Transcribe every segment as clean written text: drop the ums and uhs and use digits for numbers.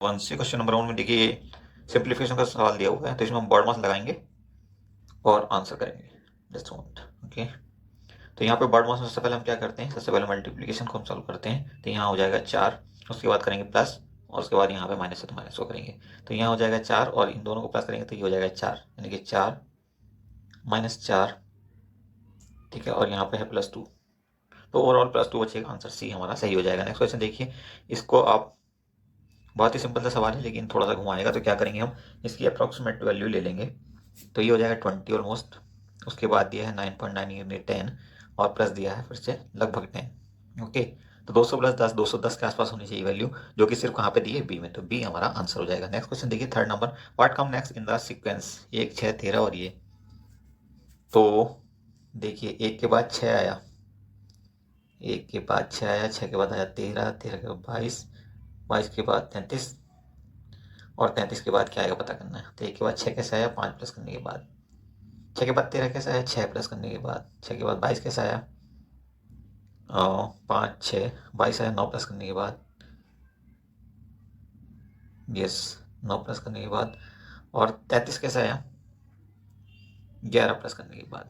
One से question number 1 में देखिए सिंप्लीफिकेशन का सवाल दिया हुआ है, तो इसमें हम बॉड मास लगाएंगे और आंसर करेंगे। Just moment. ओके, तो यहाँ पे बॉड मास में सबसे पहले हम क्या करते हैं, सबसे पहले मल्टीप्लीकेशन को हम सॉल्व करते हैं। तो यहाँ हो जाएगा 4, उसके बाद करेंगे प्लस, और उसके बाद यहाँ पे माइनस है तो माइनस को करेंगे। तो यहाँ हो जाएगा 4 और इन दोनों को प्लस करेंगे तो ये हो जाएगा 4, यानी कि 4 -4। ठीक है, और यहाँ पे है +2, तो ओवरऑल +2 बचेगा। आंसर सी हमारा सही हो जाएगा। नेक्स्ट क्वेश्चन देखिए, इसको आप बहुत ही सिंपल सा सवाल है लेकिन थोड़ा सा घुमाएगा। तो क्या करेंगे, हम इसकी अप्रॉक्सीमेट वैल्यू ले लेंगे। तो ये हो जाएगा 20 ऑलमोस्ट, उसके बाद दिया है 9.9 यानी 10, और प्लस दिया है फिर से लगभग 10। ओके, तो 200 + 10 210 के आसपास होनी चाहिए वैल्यू, जो कि सिर्फ कहाँ पे दी है, बी में। तो बी हमारा आंसर हो जाएगा। नेक्स्ट क्वेश्चन देखिए, third number, what come next in the sequence 1 6 13 और ये। तो देखिए 1 के बाद 6 आया, 1 के बाद 6 आया, 6 के बाद आया 13, 13 के बाद 22, 22 के बाद 33, और 33 के बाद क्या आएगा पता करना है। तो 1 के बाद 6 कैसे आया, 5 प्लस करने के बाद। 6 के बाद 13 कैसे आया, 6 प्लस करने के बाद। 6 के बाद 22 कैसे आया, 5 6 22 आया, 9 प्लस करने के बाद। यस, 9 प्लस करने के बाद। और 33 कैसे आया, 11 प्लस करने के बाद।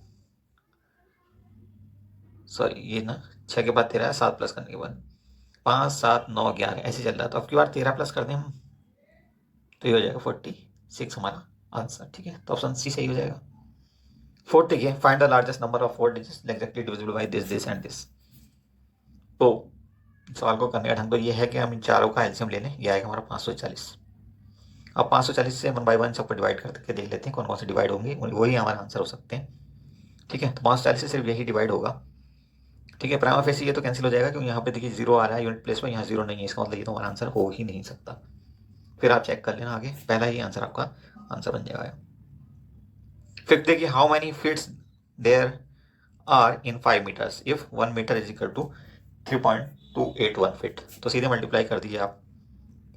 सॉरी, ये ना 6 के बाद 13 आया, 7 प्लस करने के बाद। 5 7 9 11 ऐसे चल रहा है। तो अब की बार 13 प्लस कर दें हम, तो ये हो जाएगा 46 हमारा आंसर। ठीक है, तो ऑप्शन सी सही हो जाएगा। 4 देखिए, find the largest number of 4 digits exactly divisible by this this and this. तो सवाल को करने का ढंग तो ये है कि हम इन चारों का एलसीएम ले लें। ये आएगा हमारा 540। अब 540 से 1 बाय 1 सबको डिवाइड करके देख लेते हैं कौन कौन से डिवाइड होंगे, वही हमारा आंसर हो सकते हैं। ठीक है, तो 540 से सिर्फ यही डिवाइड होगा। ठीक है, प्राइमा फेसी ये तो कैंसिल हो जाएगा, क्योंकि यहाँ पे देखिए 0 आ रहा है यूनिट प्लेस में, यहाँ 0 नहीं है, इसका मतलब ये तो हमारा आंसर हो ही नहीं सकता। फिर आप चेक कर लेना आगे, पहला ही आंसर आपका आंसर बन जाएगा। फिफ्थ देखिए, how many feets there are in 5 metres if 1 metre is equal to 3.281 feet. तो सीधे मल्टीप्लाई कर दीजिए आप,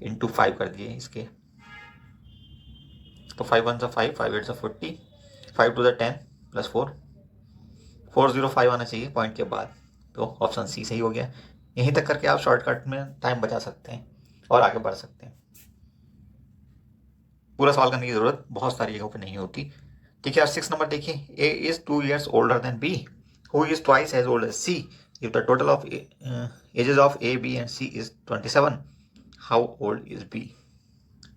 इंटू 5 कर दिए इसके। तो 5 1 5, 5 8 40, 5 2 10 प्लस 4, 405 आना चाहिए पॉइंट के बाद। तो ऑप्शन सी सही हो गया। यहीं तक करके आप शॉर्टकट में टाइम बचा सकते हैं और आगे बढ़ सकते हैं। पूरा सवाल करने की जरूरत बहुत सारी जगहों पे नहीं होती। ठीक है, और 6 नंबर देखिए, A is 2 years older than B, who is twice age old age C, if the total of ages of A B and C is 27, how old is B.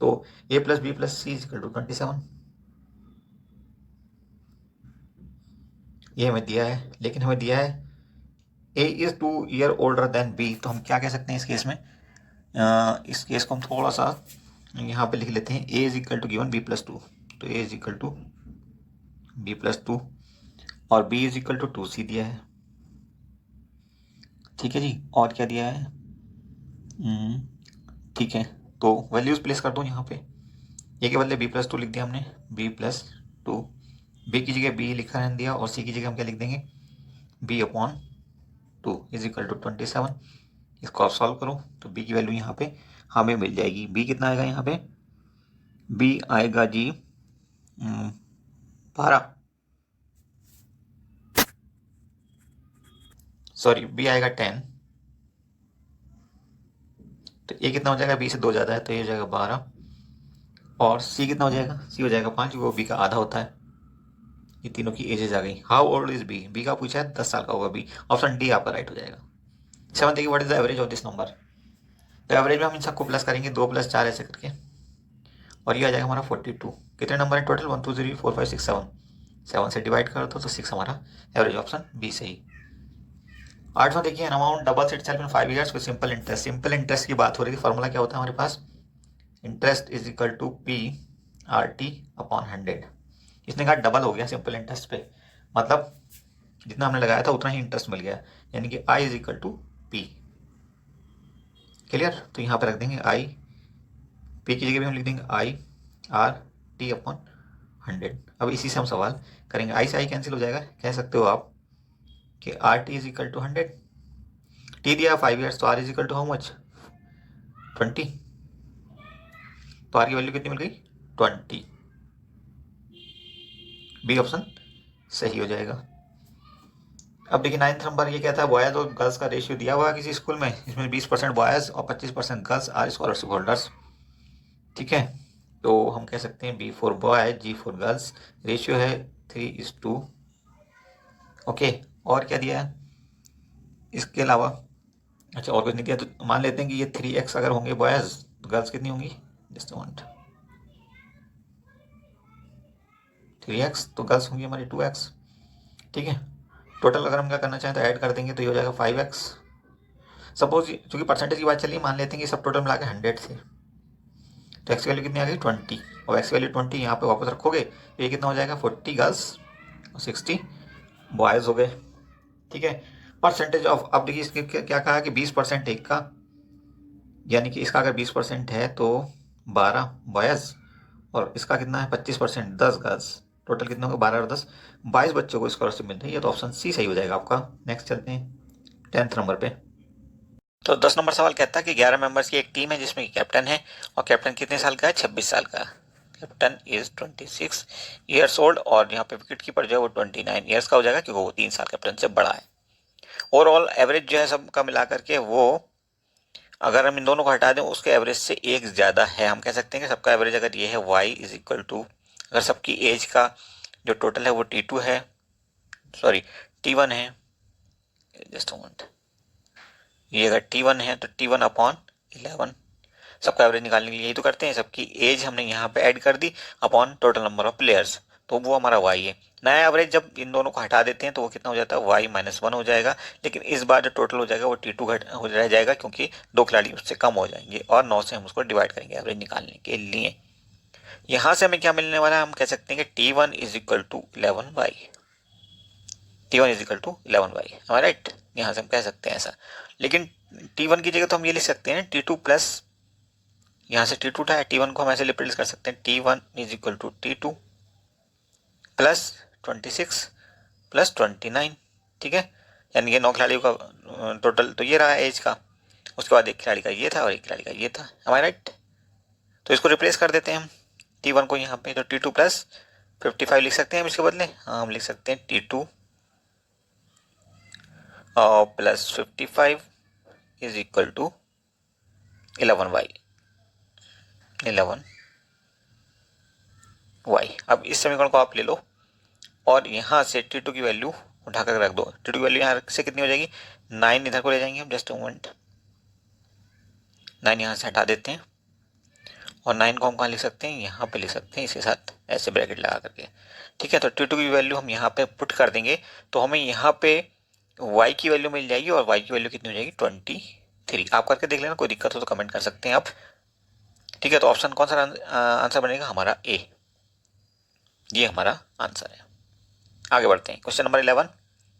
तो A plus B plus C is equal to 27, ये हमें दिया है, लेकिन हमें दिया है A is 2 year older than B. तो हम क्या कह सकते हैं इस केस में, इस केस को हम थोड़ा सा यहाँ पे लिख लेते हैं, A is equal to given B plus 2। तो A is equal to B plus 2 और B is equal to 2 C दिया है। ठीक है जी, और क्या दिया है, ठीक है, तो वैल्यूज प्लेस कर दो यहाँ पे। ए के बदले बी प्लस 2 लिख दिया हमने, बी प्लस 2, बी की जगह बी लिखा रहने दिया, और सी की जगह हम क्या लिख देंगे, B upon 2 is equal to 27। इसको आप सॉल्व करो तो बी की वैल्यू यहाँ पे हमें मिल जाएगी। बी कितना आएगा यहाँ पे, बी आएगा जी 12, सॉरी बी आएगा 10। तो ए कितना हो जाएगा, बी से 2 ज़्यादा है तो ये हो जाएगा 12, और सी कितना हो जाएगा, सी हो जाएगा 5, वो बी का आधा होता है। ये तीनों की एजेस आ गई। How old is B, B का पूछा है 10 साल का होगा बी, ऑप्शन डी आपका राइट हो जाएगा। 7 देखिए, what is the average of this number. तो एवरेज में हम इन सबको प्लस करेंगे, 2 + 4 ऐसे करके, और ये आ जाएगा हमारा 42। कितने नंबर है टोटल, 1 2 3 4 5 6 7, 7 से डिवाइड कर दो तो 6 हमारा एवरेज, ऑप्शन बी सही। 8वां देखिए, an amount doubles itself in 5 years with simple interest. Simple interest की बात हो रही थी, फॉर्मूला क्या होता है हमारे पास, interest is equal to P R T upon 100। इसने कहा डबल हो गया सिंपल इंटरेस्ट पे, मतलब जितना हमने लगाया था उतना ही इंटरेस्ट मिल गया, यानी कि I is equal to P. Clear, तो यहाँ पे रख देंगे आई, पी की जगह भी हम लिख देंगे आई आर टी अपॉन 100। अब इसी से हम सवाल करेंगे, आई से आई कैंसिल हो जाएगा, कह सकते हो आप कि R T is equal to 100, T दिया 5 years, तो R is equal to how much, 20। तो आर की वैल्यू कितनी मिल गई, 20। बी ऑप्शन सही हो जाएगा। अब देखिए 9th नंबर, ये कहता है बॉयज और गर्ल्स का रेशियो दिया हुआ है किसी स्कूल में, इसमें 20% बॉयज और 25% गर्ल्स आर स्कॉलरशिप होल्डर्स। ठीक है, तो हम कह सकते हैं B for boy, G for girls, ratio है 3:2। ओके, और क्या दिया है इसके अलावा? अच्छा, और कुछ नहीं दिया, तो मान लेते हैं कि ये 3x अगर होंगे बॉयज़, तो गर्ल्स कितनी होंगी? जस्ट वांट 3x, तो गर्ल्स होंगी हमारी 2x। ठीक है, टोटल अगर हम क्या करना चाहें तो ऐड कर देंगे, तो ये हो जाएगा 5x। सपोज चूंकि परसेंटेज की बात चली, मान लेते हैं कि सब टोटल मिला के 100 थे, तो एक्स वैल्यू कितनी आ गई 20, और एक्स वैल्यू 20 यहाँ पे वापस रखोगे तो ये कितना हो जाएगा 40 गर्ल्स और 60 बॉयज़ हो गए। ठीक है, परसेंटेज ऑफ, अब देखिए इसके क्या कहा कि 20% एक का, यानी कि इसका अगर 20% है तो 12 बॉयज़, और इसका कितना है 25%, 10 गर्ल्स। टोटल कितना होगा 12 और 10, 22 बच्चों को स्कॉलरशिप मिल रही है, तो ऑप्शन सी सही हो जाएगा आपका। नेक्स्ट चलते हैं 10th नंबर पे। तो 10 नंबर सवाल कहता है कि 11 मेंबर्स की एक टीम है जिसमें कैप्टन है, और कैप्टन कितने साल का है? 26 साल का। कैप्टन इज 26 ईयर्स ओल्ड, और यहाँ पे विकेट कीपर जो है वो 29 ईयर्स का हो जाएगा, क्योंकि वो 3 साल कैप्टन से बड़ा है। ओवरऑल एवरेज जो है सबका मिला करके वो, अगर हम इन दोनों को हटा दें, उसके एवरेज से एक ज़्यादा है। हम कह सकते हैं कि सबका एवरेज अगर ये है y इज इक्वल टू, अगर सबकी एज का जो टोटल है वो T2 है, सॉरी T1 है, जस्ट मोमेंट, ये अगर T1 है तो T1 अपॉन 11, सबका एवरेज निकालने के लिए यही तो करते हैं, सबकी एज हमने यहाँ पे ऐड कर दी upon total number of players, तो वो हमारा y है। नया एवरेज जब इन दोनों को हटा देते हैं तो वो कितना हो जाता है? y-1 हो जाएगा, लेकिन इस बार जो टोटल हो जाएगा वो T2 हो रह जाएगा, क्योंकि 2 खिलाड़ी उससे कम हो जाएंगे, और 9 से हम उसको डिवाइड करेंगे एवरेज निकालने के लिए। यहाँ से हमें क्या मिलने वाला है? हम कह सकते हैं कि T1 is equal to 11y, T1 is equal to 11y, हमारा राइट, यहाँ से हम कह सकते हैं ऐसा। लेकिन T1 की जगह तो हम ये लिख सकते हैं T2 प्लस, यहाँ से T2 उठाया, T1 को हम ऐसे रिप्लेस कर सकते हैं, T1 is equal to T2 plus 26 plus 29। ठीक है, यानी कि 9 खिलाड़ियों का टोटल तो ये रहा एज का, उसके बाद एक खिलाड़ी का ये था और एक खिलाड़ी का ये था, हमारा राइट। तो इसको रिप्लेस कर देते हैं हम T1 को यहाँ पे, तो T2 प्लस 55 लिख सकते हैं हम इसके बदले। हाँ, हम लिख सकते हैं T2 plus 55 is equal to 11y, 11y। अब इस समीकरण को आप ले लो और यहाँ से T2 की वैल्यू उठा कर रख दो। T2 की वैल्यू यहाँ से कितनी हो जाएगी? 9 इधर को ले जाएंगे हम, जस्ट मोमेंट, 9 यहाँ से हटा देते हैं, और 9 को हम कहाँ लिख सकते हैं? यहाँ पे लिख सकते हैं इसके साथ ऐसे ब्रैकेट लगा करके। ठीक है, तो T2 की वैल्यू हम यहाँ पे पुट कर देंगे, तो हमें यहाँ पे y की वैल्यू मिल जाएगी, और y की वैल्यू कितनी हो जाएगी? 23। आप करके देख लेना, कोई दिक्कत हो तो कमेंट कर सकते हैं आप। ठीक है, तो ऑप्शन कौन सा आंसर बनेगा? हमारा ए, ये हमारा आंसर है। आगे बढ़ते हैं, क्वेश्चन नंबर 11,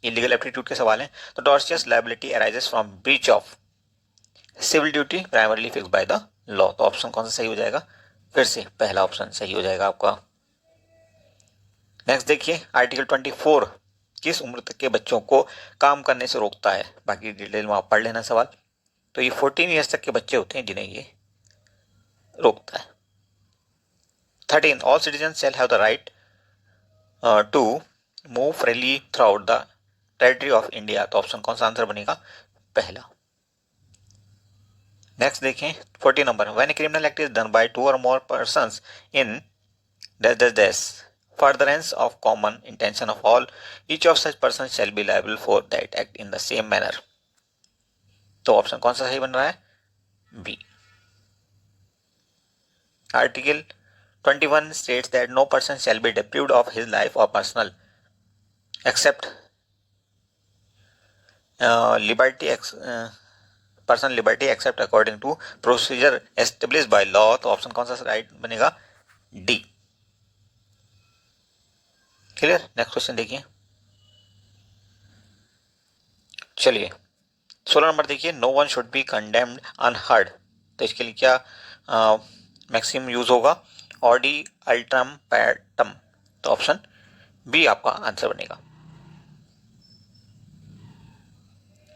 इलीगल एप्टीट्यूड के सवाल हैं। तो tortious liability arises from breach of civil duty primarily fixed by the law, तो ऑप्शन कौन सा सही हो जाएगा? फिर से पहला ऑप्शन सही हो जाएगा आपका। नेक्स्ट देखिए, आर्टिकल 24 किस उम्र तक के बच्चों को काम करने से रोकता है? बाकी डिटेल में आप पढ़ लेना सवाल। तो ये 14 ईयर्स तक के बच्चे होते हैं जिन्हें ये रोकता है। 13, all citizen shall have the right to move freely throughout the territory of India, तो ऑप्शन कौन सा आंसर बनेगा? पहला। नेक्स्ट देखें 40 number, when a criminal act is done by 2 और more persons in dash dash dash furtherance of common intention of all, each of such persons shall be liable for that act in the same manner, तो option कौन सा सही बन रहा है? B. Article 21 states that no person shall be deprived of his life or personal except liberty person liberty except according to procedure established by law, तो option कौन सा राइट बनेगा? डी। क्लियर? नेक्स्ट क्वेश्चन देखिए, चलिए 16 number देखिए, no one should be condemned unheard, तो इसके लिए क्या मैक्सिमम यूज होगा? ऑडी अल्ट्रम पैटम, तो ऑप्शन बी आपका आंसर बनेगा।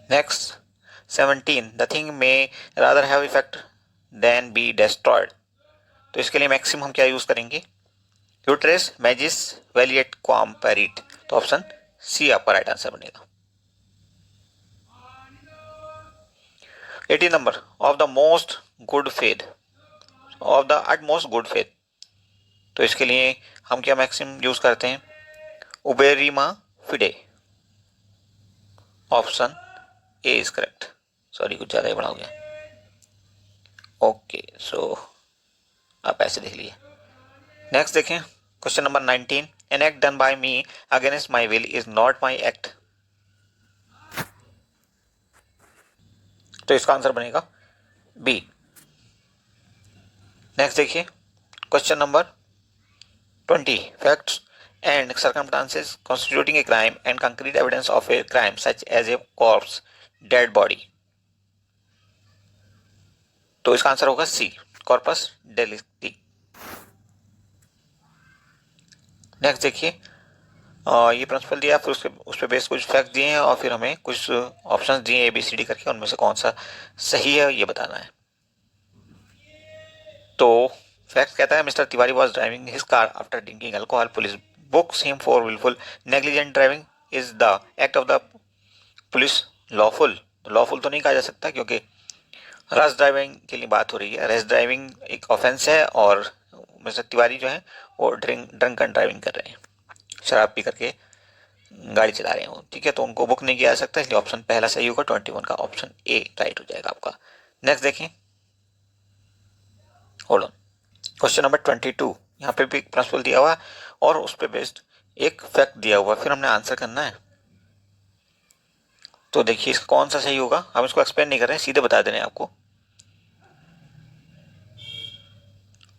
Next 17, the thing may rather have effect than be destroyed, तो इसके लिए मैक्सिमम हम क्या यूज करेंगे? यूट्रेस मैजिस वेलिएट क्वाम पेरिट, तो ऑप्शन सी आपका राइट आंसर बनेगा। 18 number, of the most good faith, of the utmost good faith. तो इसके लिए हम क्या मैक्सिम यूज करते हैं, uberrima fidei. Option A is correct. Sorry कुछ ज़्यादा ही बड़ा हो गया। ओके सो आप ऐसे देख लिए। नेक्स्ट देखें question number 19, an act done by me against my will is not my act. तो इसका आंसर बनेगा बी। नेक्स्ट देखिए question number 20, facts and circumstances constituting a crime and concrete evidence of a crime such as a corpse, dead body। तो इसका answer होगा सी, corpus डेलिक्टी। Next देखिए ये principal दिया, फिर उसके उस पर बेस कुछ फैक्ट दिए हैं और फिर हमें कुछ ऑप्शंस दिए ABCD करके, उनमें से कौन सा सही है ये बताना है। तो फैक्ट कहता है mister Tiwari was driving his car after drinking alcohol, police books him for wilful negligent driving, is the act of the police lawful. Lawful तो नहीं कहा जा सकता क्योंकि रश ड्राइविंग के लिए बात हो रही है, रश ड्राइविंग एक ऑफेंस है और मिस्टर तिवारी जो है वो ड्रंक एंड ड्राइविंग कर रहे हैं, शराब पी करके गाड़ी चला रहे हो, ठीक है, तो उनको बुक नहीं किया जा सकता, इसलिए ऑप्शन पहला सही होगा, 21 का ऑप्शन ए राइट हो जाएगा आपका। नेक्स्ट देखें, होल्ड ऑन, क्वेश्चन नंबर 22, यहाँ पे भी एक प्रिंसिपल दिया हुआ और उस पर बेस्ड एक फैक्ट दिया हुआ, फिर हमने आंसर करना है। तो देखिए इसका कौन सा सही होगा, हम इसको एक्सप्लेन नहीं कर रहे हैं, सीधे बता दे रहे हैं आपको।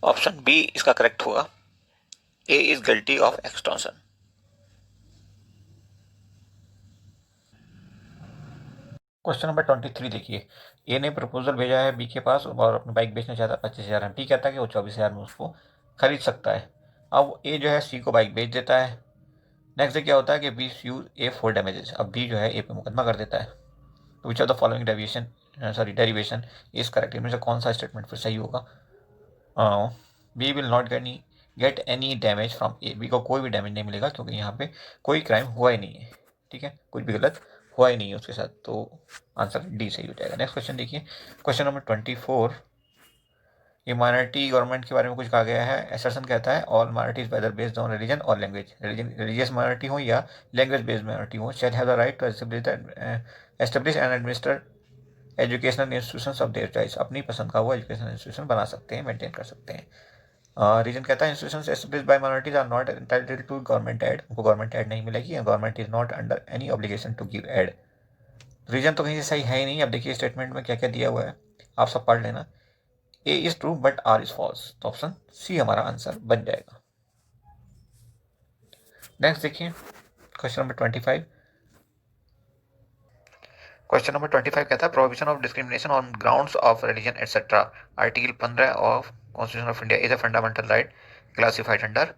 ऑप्शन बी इसका करेक्ट होगा, A is guilty of extortion. Question number 23 देखिए, ए ने प्रपोजल भेजा है बी के पास और अपनी बाइक बेचना चाहता है 25,000 में, बी कहता है कि वो 24,000 में उसको खरीद सकता है। अब ए जो है सी को बाइक बेच देता है। नेक्स्ट डे क्या होता है कि B use A for damages, अब बी जो है ए पे मुकदमा कर देता है। Which of the following derivation is correct, इनमें से कौन सा स्टेटमेंट फिर सही होगा। B will not get any damage from A, B को कोई भी डैमेज नहीं मिलेगा क्योंकि यहाँ पे कोई क्राइम हुआ ही नहीं है, ठीक है, कुछ भी गलत हुआ ही नहीं है उसके साथ, तो आंसर डी सही हो जाएगा। नेक्स्ट क्वेश्चन देखिए, क्वेश्चन नंबर 24, ये माइनॉरिटी गवर्नमेंट के बारे में कुछ कहा गया है। एसरसन कहता है all minorities whether based on religion और लैंग्वेज, रिलीजियस माइनॉरिटी हो या लैंग्वेज बेस्ड माइनॉरिटी हो, shall have the right to establish and administer educational institution of their choice, अपनी पसंद का वो एजुकेशनल इंस्टीट्यूशन बना सकते हैं, मेंटेन कर सकते हैं। रीजन कहता है institutions established by minorities are not entitled to government aid, उनको गवर्नमेंट एड नहीं मिलेगी, government is not under any obligation to give aid. Reason तो कहीं से सही है ही नहीं। अब देखिए स्टेटमेंट में क्या क्या दिया हुआ है, आप सब पढ़ लेना। A is true but R is false, तो ऑप्शन सी हमारा आंसर बन जाएगा। नेक्स्ट देखिए क्वेश्चन नंबर 25, क्वेश्चन नंबर 25 कहता है prohibition of discrimination on grounds of religion etcetera, article 15 of constitution of India is a fundamental right classified under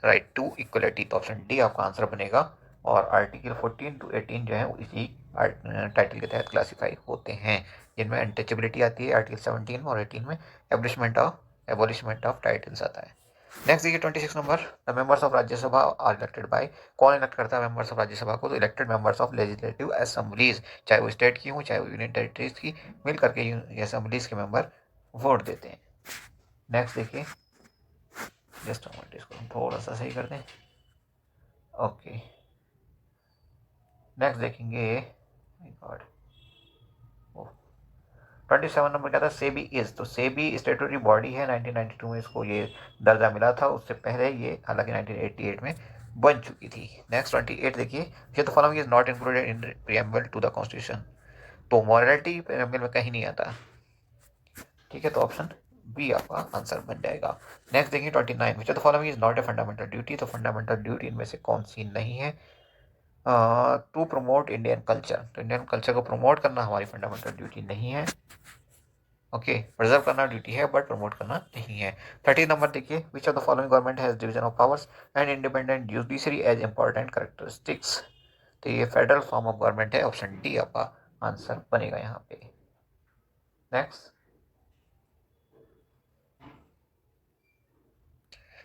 right to equality, तो option D आपका answer बनेगा। और article 14 to 18 जो है इसी title के तहत क्लासीफाई होते हैं, जिनमें अनटचेबिलिटी आती है आर्टिकल 17 में और 18 में एबॉलिशमेंट ऑफ टाइटल्स आता है। नेक्स्ट देखिए 26 number, the members of Rajya Sabha are elected by, कौन इलेक्ट करता है मेंबर्स ऑफ राज्यसभा को, तो elected members of legislative assemblies, चाहे वो स्टेट की हो चाहे वो यूनियन टेरिटरीज की, मिल करके ये असेंबलीज के मेंबर वोट देते हैं। नेक्स्ट देखिए, जस्ट मोमेंट, इसको हम थोड़ा सा सही कर दें। ओके नेक्स्ट देखेंगे, 27 नंबर क्या था, सेबी इज, तो सेबी स्टेटूटरी बॉडी है, 1992 में इसको ये दर्जा मिला था, उससे पहले ये हालांकि 1988 में बन चुकी थी। नेक्स्ट 28 देखिए, ये तो following is not included in preamble to the constitution, तो मॉरलिटी प्रीएम्बल में कहीं नहीं आता, ठीक है, तो ऑप्शन बी आपका आंसर बन जाएगा। नेक्स्ट देखिए 29, which of the following is not a fundamental duty, तो फंडामेंटल ड्यूटी इनमें से कौन सी नहीं है। टू प्रमोट इंडियन कल्चर, तो इंडियन कल्चर को प्रमोट करना हमारी फंडामेंटल ड्यूटी नहीं है। ओके प्रिजर्व करना ड्यूटी है बट प्रमोट करना नहीं है। 30 नंबर देखिए, which of the following government has division of powers and independent judiciary as important characteristics, तो ये फेडरल फॉर्म ऑफ गवर्नमेंट है, ऑप्शन डी आपका आंसर बनेगा यहाँ पे। नेक्स्ट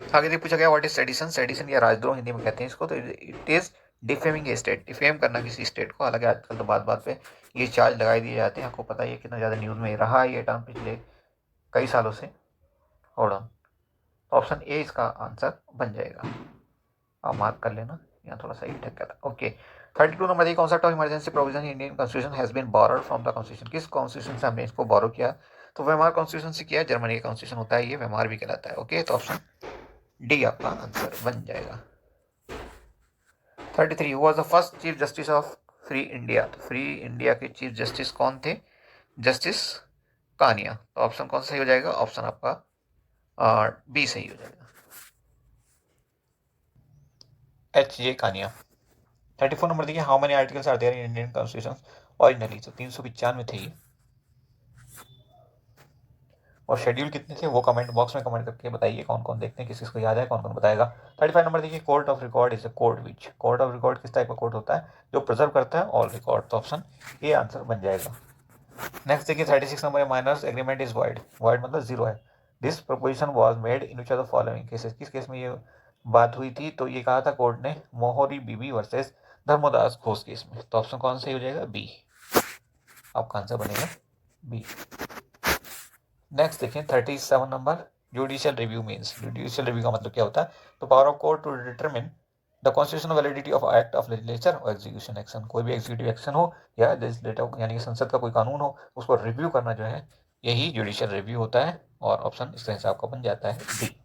आगे देखिए पूछा गया व्हाट इज सेडिशन, सेडिशन या राजद्रोह हिंदी में कहते हैं इसको, तो it is defaming A state, defame करना किसी स्टेट को, हालांकि आजकल तो बात बात पे ये चार्ज लगाई दिए जाते हैं, आपको पता है कितना ज़्यादा न्यूज़ में रहा है ये टर्म पिछले कई सालों से। होल्ड ऑन, ऑप्शन ए इसका आंसर बन जाएगा। आप मार्क कर लेना, यहाँ थोड़ा सा ही ठक्का था। Okay, 32 number, concept of emergency provision Indian constitution has been borrowed from the constitution. किस कॉन्स्टिट्यूशन से हमने इसको बोरो किया? तो वेमार कॉन्स्टिट्यूशन से किया, जर्मनी का कॉन्स्टिट्यूशन होता है ये, वेमार भी कहलाता है। ओके, तो ऑप्शन डी आपका आंसर बन जाएगा। 33, who was the first chief justice of free India? तो फ्री इंडिया के चीफ जस्टिस कौन थे? जस्टिस कानिया। तो ऑप्शन कौन सा सही हो जाएगा? ऑप्शन आपका बी सही हो जाएगा, एच जे कानिया। 34 नंबर देखिए, how many articles are there in Indian constitution originally? तो 395 थे ये, और शेड्यूल कितने थे वो कमेंट बॉक्स में कमेंट करके बताइए, कौन कौन देखते हैं, किसी को याद है, कौन कौन बताएगा। 35 नंबर देखिए, court of record is a court which? Court of record किस टाइप का कोर्ट होता है? जो प्रिजर्व करता है ऑल रिकॉर्ड। तो ऑप्शन ए आंसर बन जाएगा। नेक्स्ट देखिए 36 number, minors agreement is void. Void मतलब जीरो है। This proposition was made in which of the following cases? किस केस में ये बात हुई थी? तो ये कहा था कोर्ट ने मोहरी बीबी वर्सेस धर्मदास घोष केस में। तो ऑप्शन कौन सही हो जाएगा? बी, आपका आंसर बनेगा बी। नेक्स्ट देखिए 37 number, judicial review means. Judicial review का मतलब क्या होता है? तो power of court to determine the constitutional validity of act of legislature और एग्जीक्यूशन एक्शन। कोई भी एग्जीक्यूटिव एक्शन हो या लेजिस्लेटिव यानी कि संसद का कोई कानून हो, उसको रिव्यू करना जो है यही जुडिशियल रिव्यू होता है, और ऑप्शन इस तरह से आपका बन जाता है डी।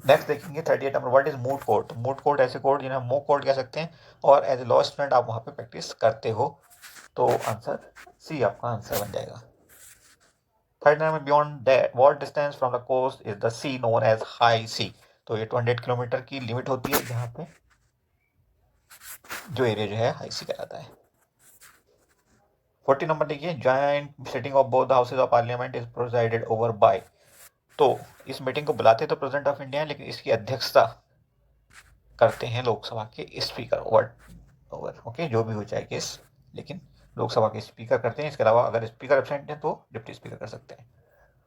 नेक्स्ट देखेंगे 38 number, what is moot court? Moot court ऐसे कोर्ट जिन्हें मॉक कोर्ट कह सकते हैं, और एज ए लॉ स्टूडेंट आप वहाँ पे प्रैक्टिस करते हो। तो आंसर सी आपका आंसर बन जाएगा। 39 में, beyond what distance from the coast is the sea known as high sea? तो ये 28 किलोमीटर की लिमिट होती है जहाँ पे जो एरिया जो है हाई सी कहलाता है। 40 नंबर देखिए, joint sitting of both the houses of parliament is presided over by? तो इस मीटिंग को बुलाते तो प्रेसिडेंट ऑफ इंडिया, लेकिन इसकी अध्यक्षता करते हैं लोकसभा के स्पीकर ओवर ओके, जो भी हो जाए केस, लेकिन लोकसभा के स्पीकर करते हैं। इसके अलावा अगर स्पीकर एब्सेंट है तो डिप्टी स्पीकर कर सकते हैं।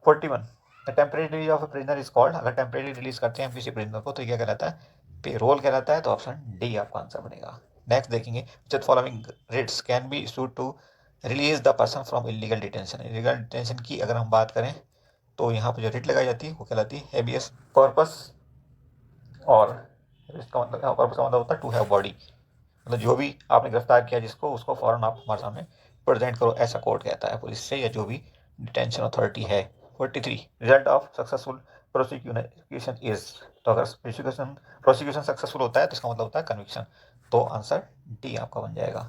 41, the temporary release of A prisoner is called? अगर टेम्परेरी रिलीज करते हैं हम किसी प्रिजनर को तो ये कहलाता है पेरोल कहलाता है। तो ऑप्शन डी आपका आंसर बनेगा। नेक्स्ट देखेंगे, which following writs can be issued to release the person from illegal detention? Illegal detention की अगर हम बात करें तो यहाँ पर जो रिट लगाई जाती है वो कहलाती है हेबियस कॉर्पस, और इसका मतलब कॉर्पस का मतलब होता है टू हैव बॉडी, मतलब जो भी आपने गिरफ्तार किया जिसको, उसको फौरन आप हमारे सामने प्रेजेंट करो, ऐसा कोर्ट कहता है पुलिस से या जो भी डिटेंशन अथॉरिटी है। 43, result of successful prosecution is? तो अगर प्रोसिक्यूशन सक्सेसफुल होता है तो इसका मतलब होता है कन्विक्शन। तो आंसर डी आपका बन जाएगा।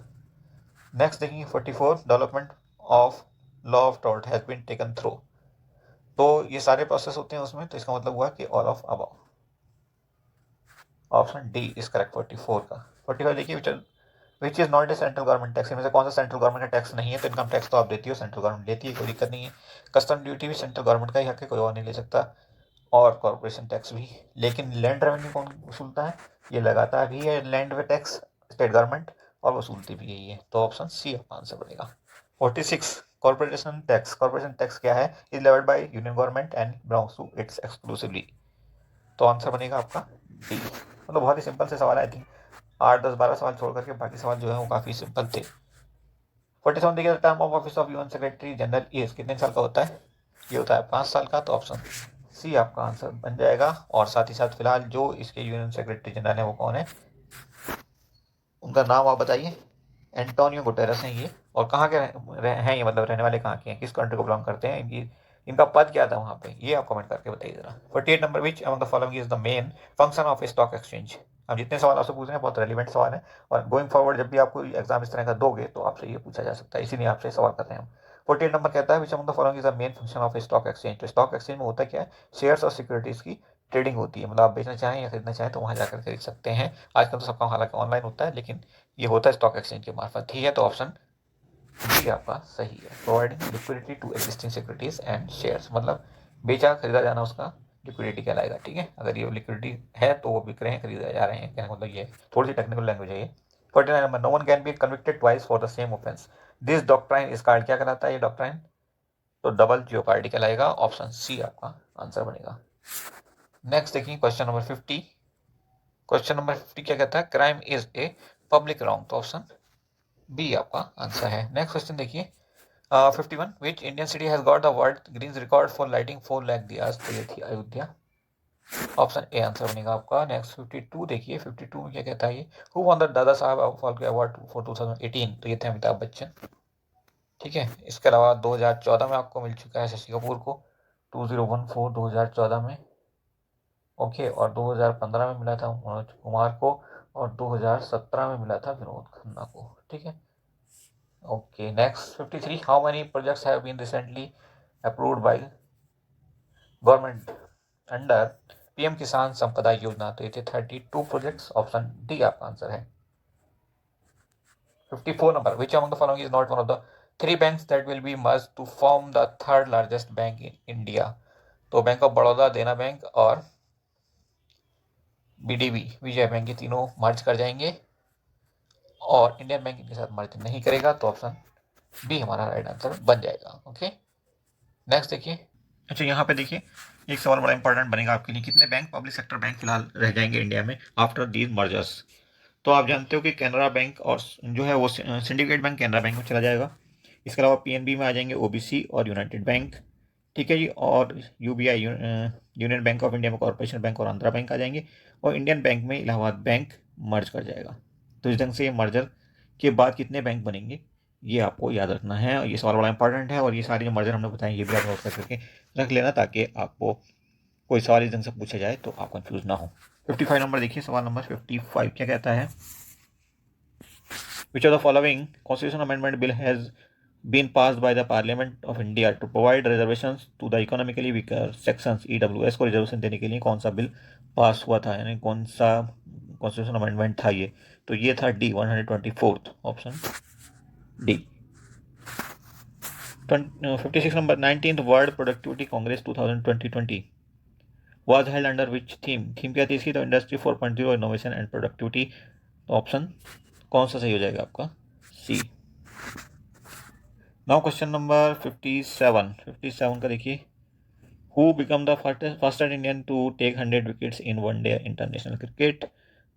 नेक्स्ट देखेंगे 44, development of law of tort has been taken through? तो ये सारे प्रोसेस होते हैं उसमें, तो इसका मतलब हुआ कि all of above. Option D is correct 44 का। 45 देखिए, which is not A central government tax? इनमें से कौन सा सेंट्रल गवर्नमेंट का टैक्स नहीं है? तो इनकम टैक्स तो आप देती हो, सेंट्रल गवर्नमेंट देती है, कोई दिक्कत नहीं है। कस्टम ड्यूटी भी सेंट्रल गवर्नमेंट का ही हक है, कोई और नहीं ले सकता, और कॉर्पोरेशन टैक्स भी। लेकिन लैंड रेवेन्यू कौन वसूलता है? ये लगाता भी है लैंड वे टैक्स स्टेट गवर्नमेंट, और वसूलती भी यही है। तो ऑप्शन सी आपका आंसर बनेगा। 46, कॉर्पोरेशन टैक्स। कॉर्पोरेशन टैक्स क्या है? Is levied by union government and belongs to its exclusively. तो आंसर बनेगा आपका डी। मतलब बहुत ही सिंपल से सवाल है, आई थिंक 8, 10, 12 सवाल छोड़ करके बाकी सवाल जो है वो काफ़ी सिंपल थे। 47 देखिए, term of office of UN secretary general is? कितने साल का होता है? ये होता है 5 साल का। तो ऑप्शन सी आपका आंसर बन जाएगा। और साथ ही साथ फिलहाल जो इसके यूएन सेक्रेटरी जनरल है वो कौन है? उनका नाम आप बताइए। एंटोनियो गुटेरस हैं ये। और कहाँ के हैं ये, मतलब रहने वाले कहाँ के हैं, किस कंट्री को बिलोंग करते हैं, इनका पद क्या था वहाँ पे, ये आप कमेंट करके बताइए जरा। 48 number, which among the following is the main function of A stock exchange? अब जितने सवाल आपसे पूछ रहे हैं बहुत रेलिवेंट सवाल है, और गोइंग फॉरवर्ड जब भी आपको एग्जाम इस तरह का दोगे तो आपसे ये पूछा जा सकता है, इसीलिए आपसे सवाल कर रहे हैं हम। 48 नंबर कहता है, विच among the following is the main function of A stock exchange? तो स्टॉक एक्सचेंज में होता क्या है? शेयर्स और सिक्योरिटीज की ट्रेडिंग होती है, मतलब आप बेचना चाहें या खरीदना चाहें तो वहाँ जाकर खरीद सकते हैं। आजकल तो सबका हालांकि ऑनलाइन होता है, लेकिन ये होता है स्टॉक एक्सचेंज के मार्फत ही है। तो ऑप्शन डी आपका सही है। Providing liquidity to existing securities and shares, मतलब बेचा खरीदा जाना उसका लिक्विडिटी कहलाएगा। ठीक है, अगर ये लिक्विडिटी है तो वो बिक रहे हैं, खरीदा जा रहे हैं, कहने का मतलब ये थोड़ी सी टेक्निकल लैंग्वेज है ये। 49 number, no one can be convicted twice for the same offence? This doctrine is called क्या कहलाता है ये डॉक्ट्राइन? तो डबल जियोपार्डी कहलाएगा। ऑप्शन सी आपका आंसर बनेगा। नेक्स्ट देखिए क्वेश्चन नंबर 50। क्वेश्चन नंबर 50 क्या कहता है? Crime is a public wrong? तो ऑप्शन बी आपका आंसर है। नेक्स्ट क्वेश्चन देखिए, 51 which Indian city has got the world green record for lighting 4 lakh diyas, तो ये थी अयोध्या। ऑप्शन ए आंसर बनेगा आपका। नेक्स्ट 52 देखिए, 52 में क्या कहता है ये, who one the Dada Saheb Phalke award for 2018, तो ये थे अमिताभ बच्चन। ठीक है, इसके अलावा 2014 में आपको मिल चुका है शशि कपूर को 2014 2014 में। ओके, और 2015 में मिला था मनोज कुमार को, और 2017 में मिला था विनोद खन्ना को। ठीक है, okay. Next 53 how many projects have been recently approved by government under PM Kisan Sampada Yojana, तो ये थे 32 प्रोजेक्ट्स। ऑप्शन डी आपका आंसर है। 54 number which among the following is not one of the 3 banks that will be merge to form the third largest bank in India, तो bank of Baroda, Dena bank और बीडीबी विजय bank, ये तीनों मर्ज कर जाएंगे और Indian bank इनके साथ मर्ज नहीं करेगा, तो ऑप्शन बी हमारा राइट आंसर बन जाएगा। ओके, नेक्स्ट देखिए। अच्छा, यहाँ पे देखिए एक सवाल बड़ा इंपॉर्टेंट बनेगा आपके लिए, कितने बैंक पब्लिक सेक्टर बैंक फिलहाल रह जाएंगे इंडिया में आफ्टर दीज मर्जर्स। तो आप जानते हो कि कैनरा बैंक और जो है वो सिंडिकेट बैंक कैनरा बैंक में चला जाएगा। इसके अलावा पीएनबी में आ जाएंगे ओबीसी और यूनाइटेड बैंक। ठीक है जी, और UBI union bank of India में कॉर्पोरेशन बैंक और आंध्रा बैंक आ जाएंगे, और इंडियन बैंक में इलाहाबाद बैंक मर्ज कर जाएगा। तो इस ढंग से ये मर्जर के बाद कितने बैंक बनेंगे ये आपको याद रखना है, और ये सवाल बड़ा इंपॉर्टेंट है, और ये सारी जो मर्जर हमने बताए ये भी आप नोट करके रख लेना, ताकि आपको कोई सवाल इस ढंग से पूछा जाए तो आप कंफ्यूज ना हो। 55 नंबर देखिए, सवाल नंबर 55 क्या कहता है, which of the following constitution amendment bill has been passed by the Parliament of India to provide reservations to the economically weaker sections EWS को रिजर्वेशन देने के लिए कौन सा बिल पास हुआ था, यानी कौन सा कॉन्स्टिट्यूशन अमेंडमेंट था ये, तो ये था D 124, option D. 56 number 19th world productivity Congress 2020 was held under which theme क्या थी इसकी, तो इंडस्ट्री 4.0 इनोवेशन एंड प्रोडक्टिविटी, तो ऑप्शन कौन सा सही हो जाएगा आपका, सी। नाउ क्वेश्चन नंबर 57 का देखिए, who became the first Indian to take 100 wickets in one day international cricket,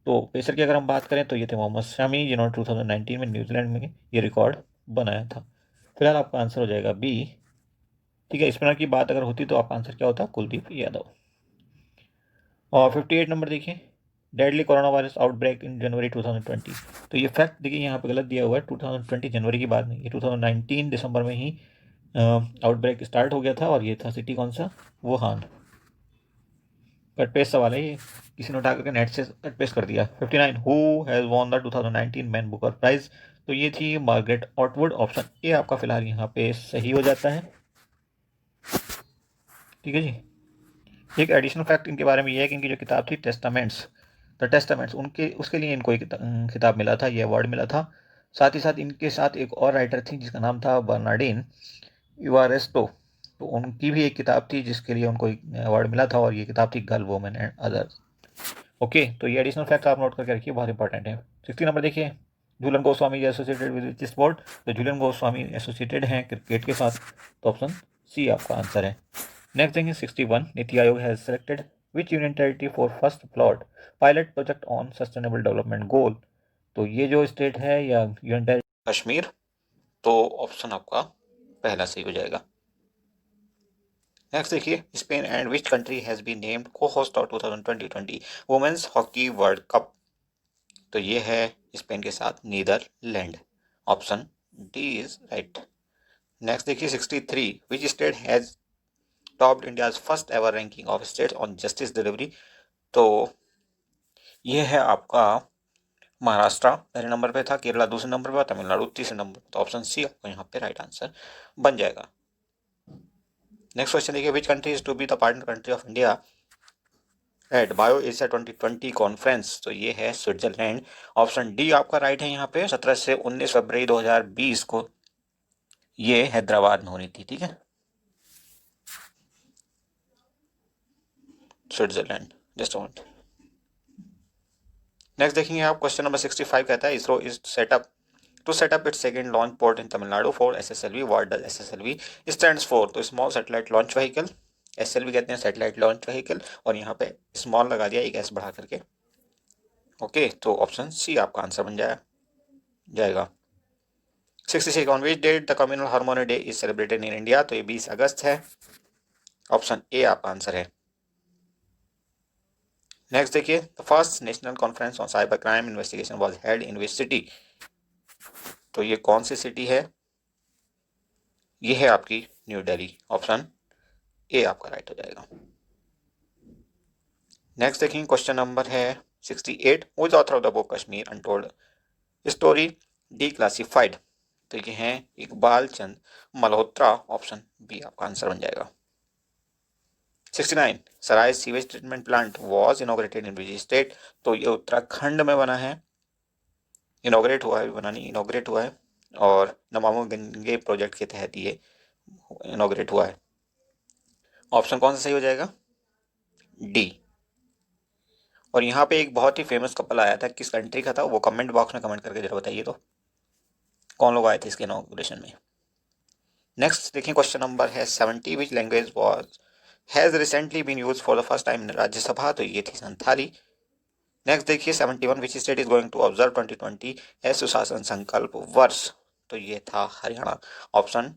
तो पेसर की अगर हम बात करें तो ये थे मोहम्मद शमी, जिन्होंने 2019 में न्यूजीलैंड में ये रिकॉर्ड बनाया था। फिलहाल आपका आंसर हो जाएगा बी। ठीक है, स्पिनर की बात अगर होती तो आपका आंसर क्या होता, कुलदीप यादव। और 58 नंबर देखिए, deadly corona virus outbreak in January 2020, तो ये फैक्ट देखिए यहाँ पे गलत दिया हुआ है, 2020 जनवरी की बात नहीं, ये 2019 दिसंबर में ही आउटब्रेक स्टार्ट हो गया था, और ये था सिटी कौन सा, वुहान। कट पेस्ट सवाल है ये, किसी ने उठा करके नेट से कट पेस्ट कर दिया। 59 who has won the 2019 Man Booker Prize, तो ये थी मार्गरेट ऑटवुड, ऑप्शन ए आपका फिलहाल यहाँ पे सही हो जाता है। ठीक है जी, एक एडिशनल फैक्ट इनके बारे में ये है कि इनकी जो किताब थी टेस्टामेंट्स उनके उसके लिए इनको एक खिताब मिला था, ये अवार्ड मिला था। साथ ही साथ इनके साथ एक और राइटर थी जिसका नाम था बर्नार्डिन इवारेस्टो, तो उनकी भी एक किताब थी जिसके लिए उनको एक अवार्ड मिला था, और ये किताब थी girl women and others. Okay, तो ये एडिशनल फैक्ट आप नोट करके रखिए, बहुत इंपॉर्टेंट है। 60 नंबर देखिए, Jhulan Goswami associated with which sport, तो झूलन गोस्वामी एसोसिएटेड हैं क्रिकेट के साथ, तो ऑप्शन सी आपका आंसर है। Next thing is 61 NITI Aayog has selected which union territory for first plot pilot project on sustainable development goal, तो ये जो स्टेट है या यूनियन टेरिटरी कश्मीर, तो ऑप्शन आपका पहला सही हो जाएगा। नेक्स्ट देखिए, Spain and which country has been named co host of 2020 women's hockey world cup, तो ये है स्पेन के साथ Netherland, option D is right. Next देखिए 63 which state has topped India's first ever ranking of states on justice delivery, तो ये है आपका महाराष्ट्र पहले नंबर पे था, केरला दूसरे नंबर पे, तमिलनाडु तीसरे नंबर पे, तो ऑप्शन सी आपको यहाँ पे राइट आंसर बन जाएगा। नेक्स्ट क्वेश्चन देखिए, which country is to be the partner country of India at Bio Asia 2020 conference, तो ये है स्विट्जरलैंड, ऑप्शन डी आपका राइट है। यहाँ पे 17 से 19 फरवरी 2020 को ये हैदराबाद में होनी थी। ठीक है, स्विट्जरलैंड, जस्ट मोमेंट। नेक्स्ट देखेंगे आप, क्वेश्चन नंबर 65 कहता है ISRO is set up to set up its second launch port in Tamil Nadu for SSLV, what does SSLV stands for, तो small satellite launch vehicle, SLV कहते हैं सैटेलाइट लॉन्च व्हीकल, और यहाँ पे स्मॉल लगा दिया एक एस बढ़ा करके। ओके, तो ऑप्शन सी आपका आंसर बन जाएगा। 66 on which date the communal harmony day is celebrated in India, तो ये 20 अगस्त है, ऑप्शन ए आपका आंसर है। नेक्स्ट देखिए, the first national conference on cyber crime investigation was held in which city, तो ये कौन सी सिटी है, ये है आपकी न्यू दिल्ली, ऑप्शन ए आपका राइट हो जाएगा। नेक्स्ट देखिए, क्वेश्चन नंबर है 68, who is author of the book Kashmir untold story declassified, तो ये है इकबाल चंद मल्होत्रा, ऑप्शन बी आपका आंसर बन जाएगा। 69, Sarai sewage treatment plant was inaugurated in which state, तो ये उत्तराखंड में बना है, इनॉग्रेट हुआ है, बना नहीं इनॉग्रेट हुआ है, और नमामि गंगे प्रोजेक्ट के तहत ये इनॉग्रेट हुआ है। ऑप्शन कौन सा सही हो जाएगा, डी। और यहाँ पे एक बहुत ही फेमस कपल आया था, किस कंट्री का था वो कमेंट बॉक्स में कमेंट करके जरा बताइए तो, कौन लोग आए थे इसके इनॉग्रेशन में। नेक्स्ट देखिए, क्वेश्चन नंबर है 70, which language was has recently been use for the first time in Rajya Sabha, तो ये थी संथाली। नेक्स्ट देखिए 71, which state is going to observe 2020 as सुशासन संकल्प वर्ष, तो ये था हरियाणा, ऑप्शन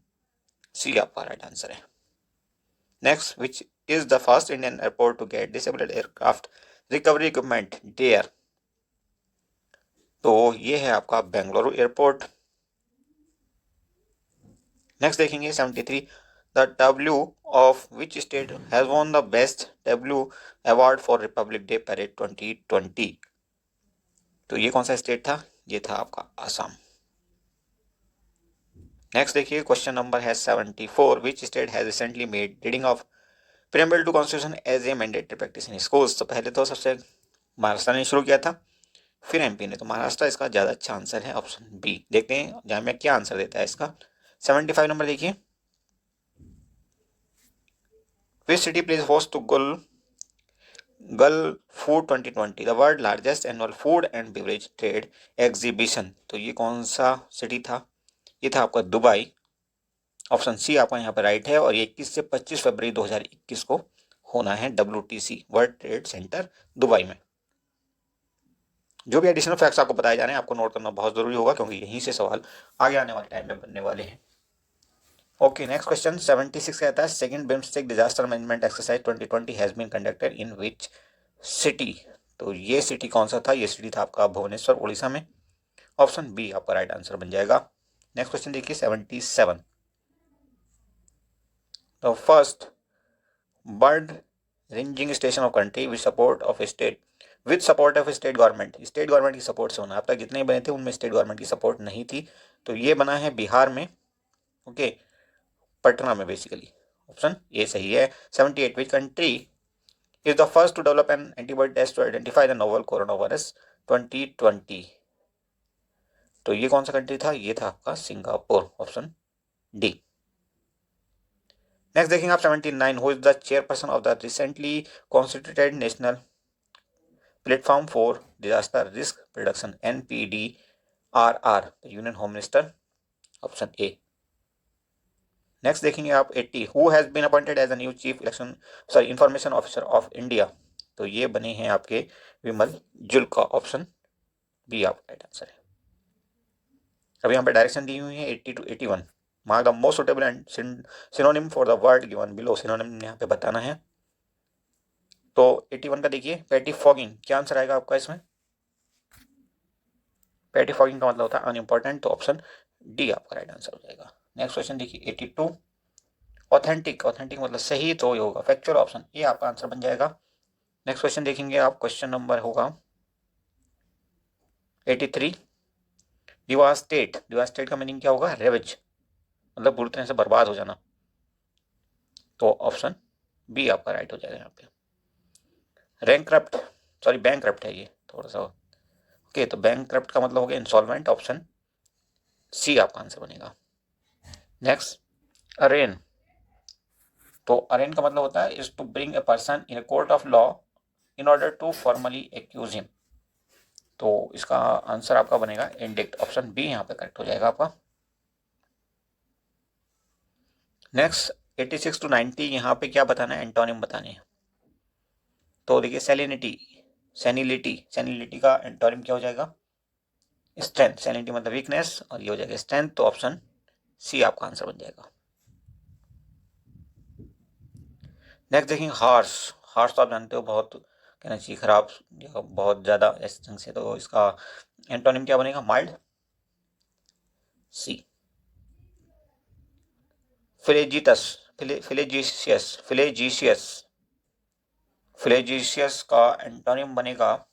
सी आपका राइट आंसर है। Next, which is the first Indian airport to get disabled aircraft recovery equipment there, तो ये है आपका बेंगलुरु एयरपोर्ट। नेक्स्ट देखेंगे 73, the tableau of which state has won the best tableau award for Republic Day parade 2020, तो ये कौन सा state था, ये था आपका असम। नेक्स्ट देखिए, क्वेश्चन नंबर है 74, which state has recently made reading of preamble to constitution as a mandatory practice in schools, तो पहले तो सबसे महाराष्ट्र ने शुरू किया था, फिर एमपी ने, तो महाराष्ट्र इसका ज़्यादा अच्छा आंसर है, ऑप्शन बी। देखते हैं जहाँ में क्या आंसर देता है इसका। 75 नंबर देखिए, which city place host to Gulfood 2020, the world largest annual food and beverage trade exhibition, तो ये कौन सा सिटी था, ये था आपका दुबई, ऑप्शन सी आपका यहाँ पर राइट है। और ये 21 से 25 फरवरी 2021 को होना है WTC world trade centre Dubai में। जो भी एडिशनल फैक्ट्स आपको बताए जा रहे हैं आपको नोट करना बहुत जरूरी होगा, क्योंकि यहीं से सवाल आगे आने वाले टाइम में बनने वाले हैं। ओके, नेक्स्ट क्वेश्चन 76 कहता है, second BIMSTEC disaster management exercise 2020 has been conducted in which city, तो ये सिटी कौन सा था, ये सिटी था आपका भुवनेश्वर उड़ीसा में, ऑप्शन बी आपका राइट आंसर बन जाएगा। नेक्स्ट क्वेश्चन देखिए 77, the first bird ranging station of country with support of state government, state government की सपोर्ट से होना, अब तक जितने बने थे उनमें स्टेट गवर्नमेंट की सपोर्ट नहीं थी, तो ये बना है बिहार में, ओके, पटना में बेसिकली, ऑप्शन ए सही है। 78, which country is the first to develop an antibody test to identify the novel corona virus 2020, तो ये कौन सा कंट्री था, ये था आपका सिंगापुर, ऑप्शन डी। नेक्स्ट देखेंगे आप 79, who is the chairperson of the recently constituted national platform for disaster risk reduction NPDRR, union home minister, option A. Next देखेंगे आप 80, who has been appointed as a new chief information officer of India, तो ये बने हैं आपके Vimal Julka, option B आपका right answer है। अब यहाँ पे डायरेक्शन दी हुई है 80 to 81, mark the most suitable and synonym for the word given below, synonym यहाँ पे बताना है। तो 81 का देखिए, पैटी फॉगिंग, क्या आंसर आएगा आपका इसमें, पैटी फॉगिंग का मतलब होता है अनइम्पोर्टेंट, तो ऑप्शन डी आपका राइट आंसर हो जाएगा। नेक्स्ट क्वेश्चन देखिए 82, ऑथेंटिक मतलब सही, तो ये होगा फैक्चुअल, ऑप्शन ए आपका आंसर बन जाएगा। नेक्स्ट क्वेश्चन देखेंगे आप, क्वेश्चन नंबर होगा 83, डिवास्टेट का मीनिंग क्या होगा, रेवेज, मतलब पूरी तरह से बर्बाद हो जाना, तो ऑप्शन बी आपका राइट हो जाएगा यहाँ पे। बैंकक्रप्ट है ये थोड़ा सा, ओके, तो बैंकक्रप्ट का मतलब हो गया इंसॉल्वेंट, ऑप्शन सी आपका आंसर बनेगा। नेक्स्ट, अरेन, तो अरेन का मतलब होता है is to bring a person in a court of law in order to formally accuse him, तो इसका आंसर आपका बनेगा इंडिक्ट, ऑप्शन बी यहाँ पे करेक्ट हो जाएगा आपका। नेक्स्ट 86 to 90, यहाँ पे क्या बताना है, एंटोनिम बताने हैं, तो देखिए सेनिलिटी का एंटोनिम क्या हो जाएगा, स्ट्रेंथ, सैलिनिटी मतलब वीकनेस, और ये हो जाएगा स्ट्रेंथ, तो ऑप्शन सी आपका आंसर बन जाएगा। नेक्स्ट देखेंगे हार्श। हार्श तो आप जानते हो बहुत कहना चाहिए खराब या बहुत ज़्यादा इस ढंग से, तो इसका एंटोनिम क्या बनेगा? माइल्ड, सी। फिलेजिटस, फिलेजिशियस, फिलेजिशियस, फिलेजिशियस का एंटोनिम बनेगा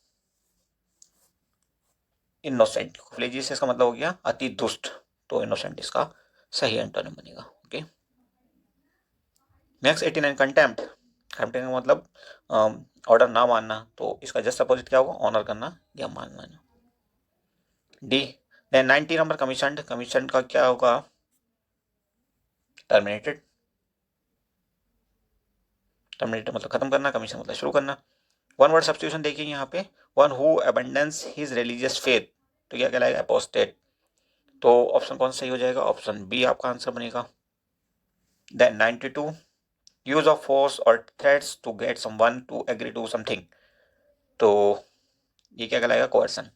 इनोसेंट। फिलेजिशियस का मतलब हो गया अति दुष्ट, तो इनोसेंट इसका सही एंटोनिम बनेगा। ओके। Next 89 contempt. कंटेम्प्ट का मतलब ऑर्डर ना मानना, तो इसका जस्ट अपोजिट क्या होगा? ऑनर करना या मानना। D. Then 90 number commission. Commission का क्या होगा? टर्मिनेटेड। टर्मिनेटेड मतलब खत्म करना, कमीशन मतलब शुरू करना। वन वर्ड सब्स्टिट्यूशन देखिए यहाँ पे, one who abundance his religious faith, तो क्या कहलाएगा? अपोस्टेट। तो ऑप्शन कौन सही हो जाएगा? ऑप्शन बी आपका आंसर बनेगा। देन 92 यूज ऑफ फोर्स और threats to get someone to agree to something, तो ये क्या कहलाएगा? Coercion.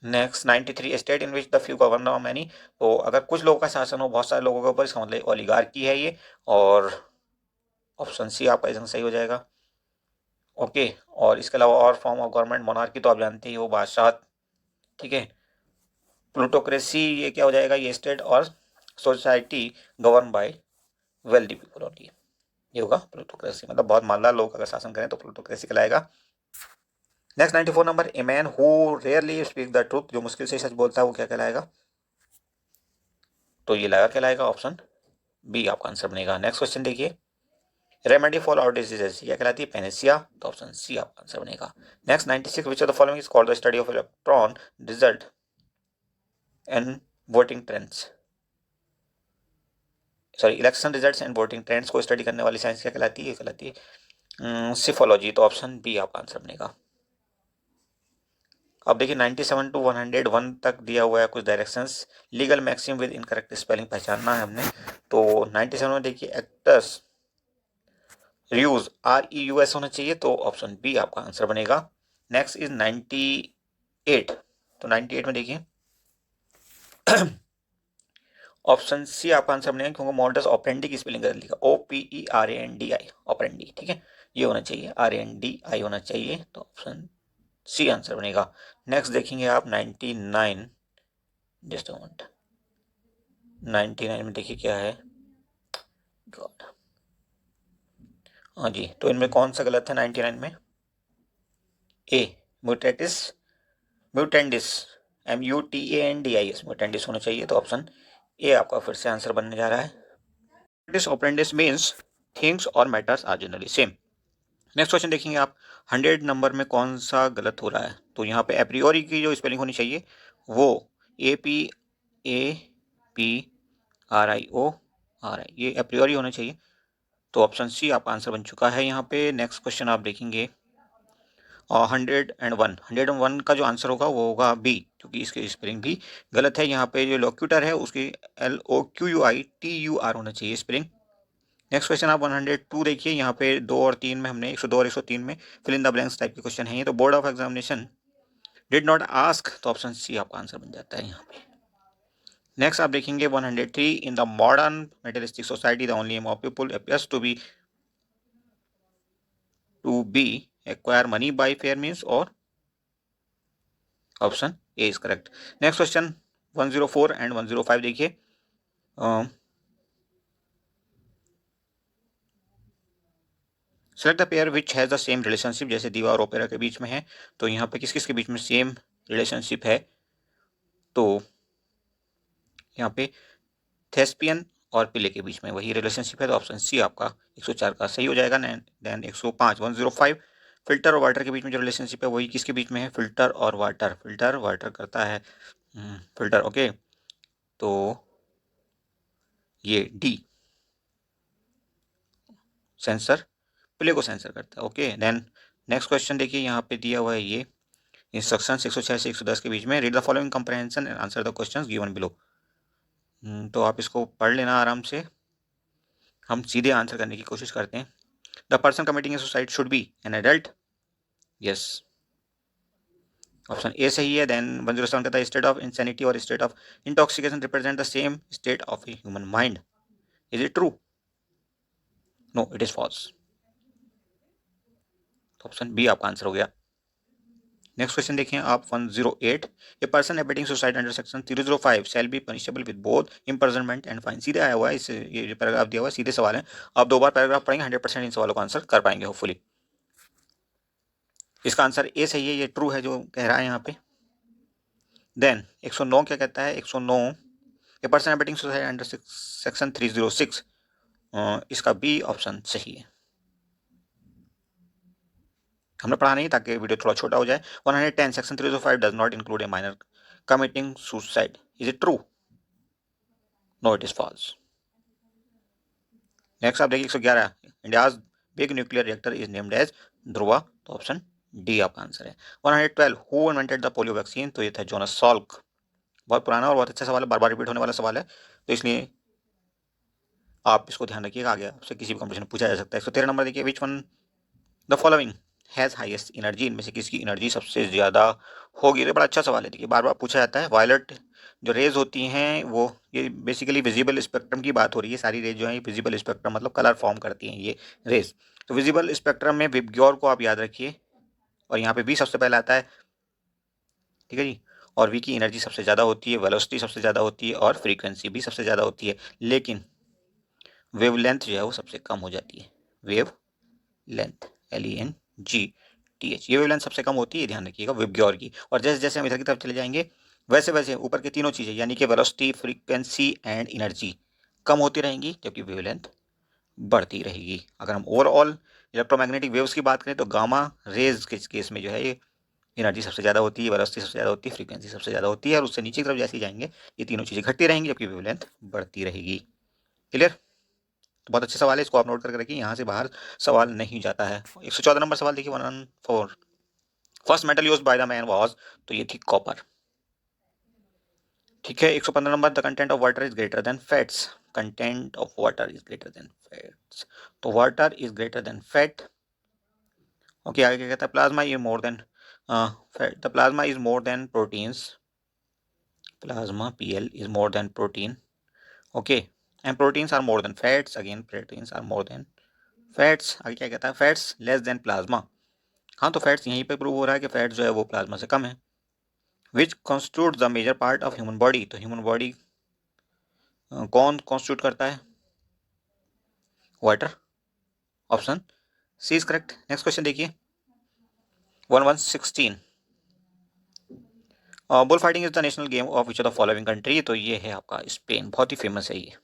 Next 93 state in which the few govern many, तो अगर कुछ लोगों का शासन हो बहुत सारे लोगों के ऊपर, इसका मतलब ओलिगार्की है ये, और ऑप्शन सी आपका इसमें सही हो जाएगा। ओके। और इसके अलावा और फॉर्म ऑफ गवर्नमेंट, मोनार्की तो आप जानते ही हो, बादशाह, ठीक है। प्लूटोक्रेसी ये क्या हो जाएगा? ये स्टेट और society govern by wealthy people only, ये होगा प्लूटोक्रेसी। मतलब बहुत मालदार लोग अगर शासन करें तो प्लूटोक्रेसी कहलाएगा। Next 94 number, a man who rarely speak the truth, जो मुश्किल से सच बोलता है वो क्या कहलाएगा? तो ये लगा कहलाएगा ऑप्शन बी आपका आंसर बनेगा। नेक्स्ट क्वेश्चन देखिए, रेमेडी फॉर आवर डिजीजेस क्या कहलाती है? पेनेसिया, तो ऑप्शन सी आपका आंसर बनेगा। Next 96 which of the following is called the study of electron result and voting trends, sorry election results and voting trends को study करने वाली साइंस क्या कहलाती है? कहलाती है सिफोलॉजी, तो ऑप्शन बी आपका आंसर बनेगा। अब देखिए 97 टू 101 तक दिया हुआ है कुछ directions, legal maxim with incorrect spelling पहचानना है हमने। तो 97 में देखिए एक्टर्स रियूज REUS होना चाहिए, तो ऑप्शन बी आपका आंसर बनेगा। नेक्स्ट इज 98, तो 98 में देखिए ऑप्शन सी आपका आंसर बनेगा, क्योंकि मॉडस ऑपरेंडी की स्पेलिंग गलत लिखा, OPERANDI ऑपरेंडी, ठीक है, ये होना चाहिए, RANDI होना चाहिए, तो ऑप्शन सी आंसर बनेगा। नेक्स्ट देखेंगे आप 99, जस्ट अ मोमेंट, 99 में देखिए क्या है, गॉड, हाँ जी, तो इनमें कौन सा गलत है 99 में? ए, म्यूटेटिस, म्यूटेंडिस, MUTANDIS, म्यूटेंडिस होना चाहिए, तो ऑप्शन ए आपका फिर से आंसर बनने जा रहा है। म्यूटेटिस ऑपरेंडिस मीन्स थिंग्स और matters are generally same. Next question देखेंगे आप, 100 नंबर में कौन सा गलत हो रहा है? तो यहाँ पे एप्रियोरी की जो स्पेलिंग होनी चाहिए वो APAPRIORI, ये एप्रियोरी होना चाहिए, तो ऑप्शन सी आपका आंसर बन चुका है यहाँ पे। नेक्स्ट क्वेश्चन आप देखेंगे 101 का जो आंसर होगा वो होगा बी, क्योंकि इसकी स्पेलिंग भी गलत है। यहाँ पे जो लोक्यूटर है उसकी LOQUITUR होना चाहिए स्पेलिंग। नेक्स्ट क्वेश्चन आप 102 देखिए, यहाँ पे 2 और 3 में हमने 102 और 103 में fill in the blanks type के क्वेश्चन है ये, तो board of examination did not ask, तो ऑप्शन सी आपका आंसर बन जाता है यहाँ पे। नेक्स्ट आप देखेंगे 103, in the modern materialistic society the only aim of people appears to be acquire money by fair means, और option A is correct. Next question 104 and 105 देखिए, select the pair which has the same relationship, जैसे दीवा और opera के बीच में है, तो यहाँ पे किस किस के बीच में सेम रिलेशनशिप है? तो यहाँ पे थेस्पियन और पिले के बीच में वही रिलेशनशिप है, तो ऑप्शन सी आपका 104 का सही हो जाएगा। देन 105 105 फिल्टर और वाटर के बीच में जो रिलेशनशिप है वही किसके बीच में है? फिल्टर और वाटर, फिल्टर वाटर करता है फिल्टर, ओके, तो ये डी, सेंसर प्ले को सेंसर करता है, ओके। देन नेक्स्ट क्वेश्चन देखिए, यहाँ पे दिया हुआ है ये इंस्ट्रक्शन 106 से 110 के बीच में, read the following comprehension and answer the questions given below, तो आप इसको पढ़ लेना आराम से, हम सीधे आंसर करने की कोशिश करते हैं। The person committing a suicide should be an adult, yes. Option A सही है। देन 107 कहता है स्टेट ऑफ इंसैनिटी और state of intoxication represent the same state of a human mind. Is it true? No, it is false. Option B आपका answer हो गया। Next question देखिए आप 108। A person abetting suicide under section 305 shall be punishable with both imprisonment and fine. सीधे आया हुआ है, इस ये पैराग्राफ दिया हुआ है, सीधे सवाल है। आप 2 बार पैराग्राफ पढ़ेंगे 100% इन सवालों का आंसर कर पाएंगे होपफुली। इसका आंसर ए सही है, ये ट्रू है जो कह रहा है यहाँ पे। देन 109 क्या कहता है? 109 ए person abetting suicide under section 306, इसका बी ऑप्शन सही है। हमने पढ़ा नहीं ताकि वीडियो थोड़ा छोटा हो जाए। 110 section 305 does not include a minor committing suicide. Is it true? No, it is false. Next आप देखिए 111 India's big nuclear reactor is named as Dhruva. तो ऑप्शन डी आपका आंसर है। 112 who invented the polio vaccine. तो ये था Jonas Salk. बहुत पुराना और बहुत अच्छा सवाल है, बार बार रिपीट होने वाला सवाल है, तो इसलिए आप इसको ध्यान रखिएगा, आगे आपसे किसी भी कंपटीशन में पूछा जा सकता है। 113 नंबर देखिए which one the following has highest energy. इनमें से किसकी एनर्जी सबसे ज्यादा होगी? तो बड़ा अच्छा सवाल है, देखिए बार बार पूछा जाता है। वायलेट जो रेज होती हैं वो, ये बेसिकली विजिबल स्पेक्ट्रम की बात हो रही है। सारी रेज जो है विजिबल स्पेक्ट्रम मतलब कलर फॉर्म करती हैं ये रेज। तो विजिबल स्पेक्ट्रम में विबग्योर को आप याद रखिए, और यहाँ पे वी सबसे पहले आता है, ठीक है जी। और वी की एनर्जी सबसे ज़्यादा होती है, वेलोसिटी सबसे ज़्यादा होती है, और फ्रीक्वेंसी भी सबसे ज़्यादा होती है। लेकिन वेवलेंथ जो है वो सबसे कम हो जाती है। वेव लेंथ, LENGTH, ये वेवलेंथ सबसे कम होती है, ध्यान रखिएगा विबग्योर की। और जैसे जैसे हम इधर की तरफ चले जाएंगे वैसे वैसे ऊपर की तीनों चीज़ें यानी कि वेलोसिटी, फ्रीक्वेंसी एंड एनर्जी कम होती रहेंगी, जबकि वेवलेंथ बढ़ती रहेगी। अगर हम ओवरऑल इलेक्ट्रोमैग्नेटिक वेव्स की बात करें तो गामा रेज के केस में जो है ये एनर्जी सबसे ज़्यादा होती है, वेलोसिटी सबसे ज़्यादा होती है, फ्रीक्वेंसी सबसे ज़्यादा होती है, और उससे नीचे की तरफ जैसे ही जाएंगे ये तीनों चीज़ें घटती रहेंगी, जबकि वेवलेंथ बढ़ती रहेगी। क्लियर? तो बहुत अच्छे सवाल है, इसको आप नोट करके रखिए, यहाँ से बाहर सवाल नहीं जाता है। 114 नंबर सवाल देखिए 114। First metal used by the man was. तो ये थी कॉपर। ठीक है। 115 number the content of water is greater than fats. Content of water is greater than fats. तो water is greater than fat. Okay, आगे क्या कहता है? Plasma is more than fat. The plasma is more than proteins. Plasma PL is more than protein. Okay, and proteins are more than fats. Again, proteins are more than fats. आगे क्या कहता है? Fats less than plasma. हाँ, तो fats यहीं पे prove हो रहा है कि फैट्स जो है वो प्लाज्मा से कम है। Which constitute the major part of human body. तो ह्यूमन बॉडी कौन कॉन्स्टिट्यूट करता है? Water. Option C is correct. Next question देखिए 1116। Bull fighting is the national game of which of the following country. तो ये है आपका स्पेन, बहुत ही फेमस है ये।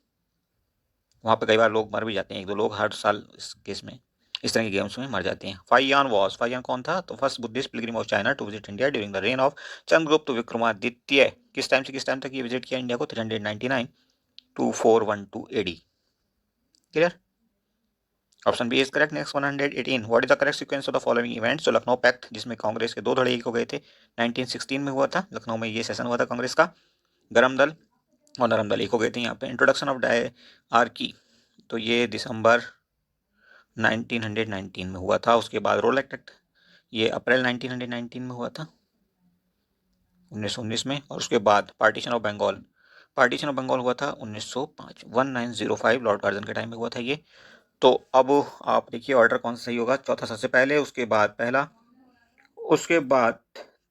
वहाँ पे कई बार लोग मर भी जाते हैं, 1-2 लोग हर साल इस केस में, इस तरह के गेम्स में मर जाते हैं। फाइयान कौन था? तो first Buddhist pilgrim of China to visit India during the reign of Chandragupta Vikramaditya. किस टाइम से किस टाइम तक ये विजिट किया इंडिया को? 399 to 412 AD। Clear? Option B is correct. Next 118 what is the correct sequence of the following events. तो Lucknow pact, जिसमें कांग्रेस के 2 धड़े एक हो गए थे, 1916 में हुआ था। लखनऊ में ये सेशन हुआ था कांग्रेस का। गरम दल और नरम दल एक हो गए थे यहाँ पे। इंट्रोडक्शन ऑफ डायआर्की, तो ये दिसंबर 1919 में हुआ था। उसके बाद रोल एक्ट, ये अप्रैल 1919 में हुआ था, 1919 में। और उसके बाद पार्टीशन ऑफ बंगाल हुआ था 1905, 1905 लॉर्ड कार्जन के टाइम में हुआ था ये। तो अब आप देखिए ऑर्डर कौन सा सही होगा। चौथा सबसे पहले, उसके बाद पहला, उसके बाद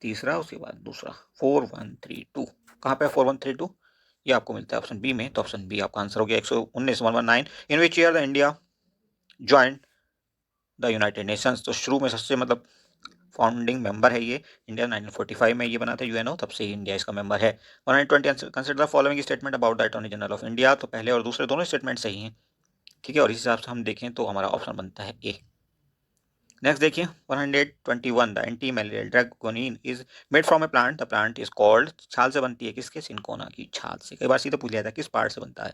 तीसरा, उसके बाद दूसरा। 4132 कहाँ पे? 4132 ये आपको मिलता है ऑप्शन बी में। तो ऑप्शन बी आपका आंसर हो गया। 119 119 in which year the India joint the united nations. तो शुरू में सबसे मतलब फाउंडिंग मेंबर है ये। इंडिया 1945 में ये बना था यूएनओ, तब से ही इंडिया इसका मेंबर है। 120 consider the following statement about the attorney general of India. तो पहले और दूसरे दोनों स्टेटमेंट सही हैं, ठीक है, और इस हिसाब से हम देखें तो हमारा ऑप्शन बनता है ए। नेक्स्ट देखिए 121 the anti malarial drug quinine is made from a plant. The plant is called, छाल से बनती है किसके? सिनकोना की छाल से। कई बार सीधे पूछ लिया था किस पार्ट से बनता है,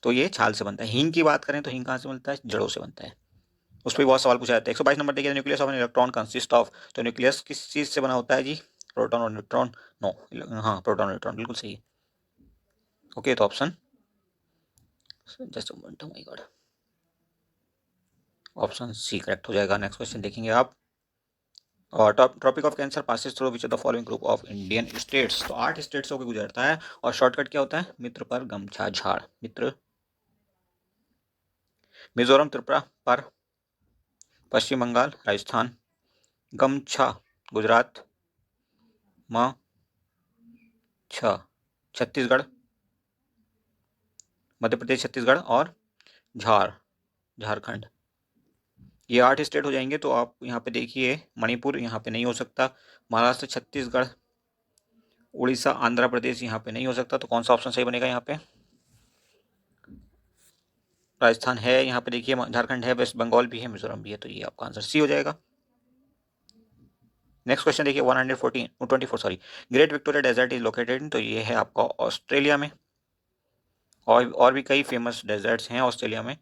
तो ये छाल से बनता है। हींग की बात करें तो हींग कहाँ से बनता है? जड़ों से बनता है। उस पर बहुत सवाल पूछा जाता है। 122 नंबर देखिए nucleus of an electron consist of. तो न्यूक्लियस किस चीज से बना होता है जी? प्रोटॉन और न्यूट्रॉन। नो, हाँ प्रोटॉन न्यूट्रॉन बिल्कुल सही है। ओके, तो option just moment, my God, option C correct हो जाएगा। नेक्स्ट क्वेश्चन देखेंगे आप और tropic of cancer passes through which of the following group of Indian states, तो 8 स्टेट्स होकर गुजरता है और शॉर्टकट क्या होता है, मित्र पर गमछा झाड़, मित्र। मिजोरम, त्रिपुरा पर, पश्चिम बंगाल, राजस्थान, गमछा गुजरात, म छ छत्तीसगढ़, मध्य प्रदेश छत्तीसगढ़ और झार झारखंड। ये 8 स्टेट हो जाएंगे। तो आप यहाँ पे देखिए मणिपुर यहाँ पे नहीं हो सकता, महाराष्ट्र, छत्तीसगढ़, उड़ीसा, आंध्र प्रदेश यहाँ पे नहीं हो सकता। तो कौन सा ऑप्शन सही बनेगा यहाँ पे, राजस्थान है यहाँ पे, देखिए झारखंड है, वेस्ट बंगाल भी है, मिजोरम भी है, तो ये आपका आंसर सी हो जाएगा। नेक्स्ट क्वेश्चन देखिए 124 sorry, great Victoria desert is located, तो ये है आपका ऑस्ट्रेलिया में। और भी कई फेमस डेजर्ट्स हैं ऑस्ट्रेलिया में।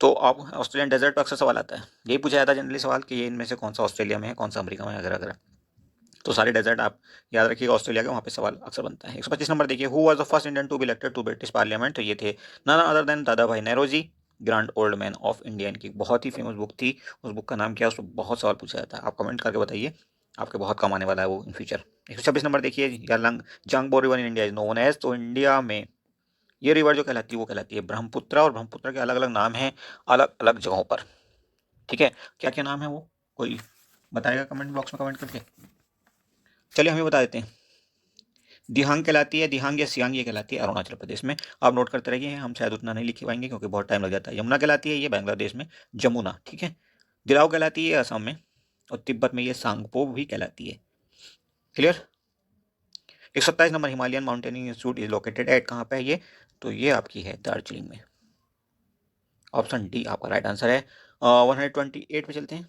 तो आप ऑस्ट्रेलियन डेजर्ट पर अक्सर सवाल आता है, यही पूछा जाता है जनरली सवाल कि ये इनमें से कौन सा ऑस्ट्रेलिया में है, कौन सा अमेरिका में है, अगर अगर तो सारे डेजर्ट आप याद रखिएगा ऑस्ट्रेलिया के, वहाँ पे सवाल अक्सर बनता है। 125 नंबर देखिए, who was the first Indian to be elected to British parliament, तो ये थे none other than Dadabhai Naoroji, grand old man of India. इनकी बहुत ही फेमस बुक थी, उस बुक का नाम क्या है, उसमें बहुत सवाल पूछा जाता है, आप कमेंट करके बताइए, आपके बहुत कम आने वाला है वो इन फ्यूचर। 126 नंबर देखिए, Yarlung Zangbo river in India is known as, तो इंडिया में ये रिवर जो कहलाती है वो कहलाती है ब्रह्मपुत्र, और ब्रह्मपुत्र के अलग अलग नाम हैं अलग अलग जगहों पर। ठीक है, क्या क्या नाम है वो कोई बताएगा कमेंट बॉक्स में कमेंट करके। चलिए हम ही बता देते हैं, दिहांग कहलाती है, दिहांग या सियांग ये कहलाती है अरुणाचल प्रदेश में। आप नोट करते रहिए, हम शायद उतना नहीं लिख पाएंगे क्योंकि बहुत टाइम लग जाता है। यमुना कहलाती है, ये बांग्लादेश में जमुना। ठीक है, दिलाव कहलाती है असम में, और तिब्बत में ये सांगपो भी कहलाती है। Clear. 127 number, Himalayan mountaineering institute is located at, कहाँ पे है ये, तो ये आपकी है दार्जिलिंग में। ऑप्शन डी आपका राइट आंसर है। 128 पे चलते हैं,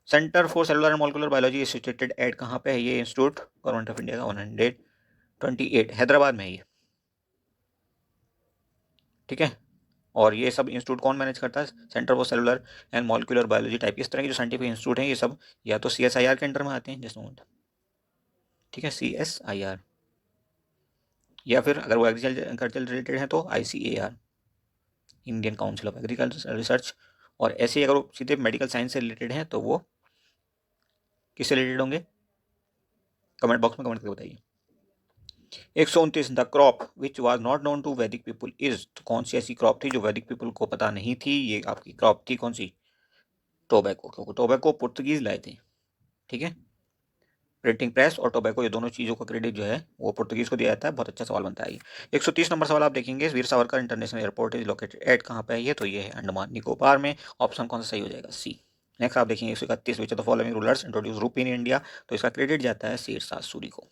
centre for cellular and molecular biology situated at, कहाँ पे है ये इंस्टीट्यूट, गवर्नमेंट ऑफ इंडिया का। 128 हैदराबाद में है ये। ठीक है, और ये सब इंस्टीट्यूट कौन मैनेज करता है, centre for cellular and molecular biology type, इस तरह के जो साइंटिफिक इंस्टीट्यूट हैं ये सब या तो CSIR के अंडर में आते हैं, जस्ट मोमेंट। ठीक है, CSIR, या फिर अगर वो एग्रीकल्चर रिलेटेड है तो ICAR, Indian council of agriculture research. और ऐसे ही अगर वो सीधे मेडिकल साइंस से रिलेटेड है तो वो किससे रिलेटेड होंगे, कमेंट बॉक्स में कमेंट करके बताइए। 129, the crop which was not known to Vedic people is, तो कौन सी ऐसी क्रॉप थी जो वैदिक पीपल को पता नहीं थी, ये आपकी क्रॉप थी कौन सी, टोबैको, क्योंकि टोबैको पुर्तगीज लाए थे। ठीक है, प्रिंटिंग प्रेस और टोबैको, ये दोनों चीज़ों का क्रेडिट जो है वो पुर्तगीज को दिया जाता है। बहुत अच्छा सवाल बनता है ये। 130 नंबर सवाल आप देखेंगे, Veer Savarkar international airport is located at, कहाँ पे है ये, तो ये है अंडमान निकोबार में। ऑप्शन कौन सा सही हो जाएगा, सी। नेक्स्ट आप देखेंगे 131, विच of the following rulers introduce रूपी इन इंडिया, तो इसका क्रेडिट जाता है शेरशाह सूरी को।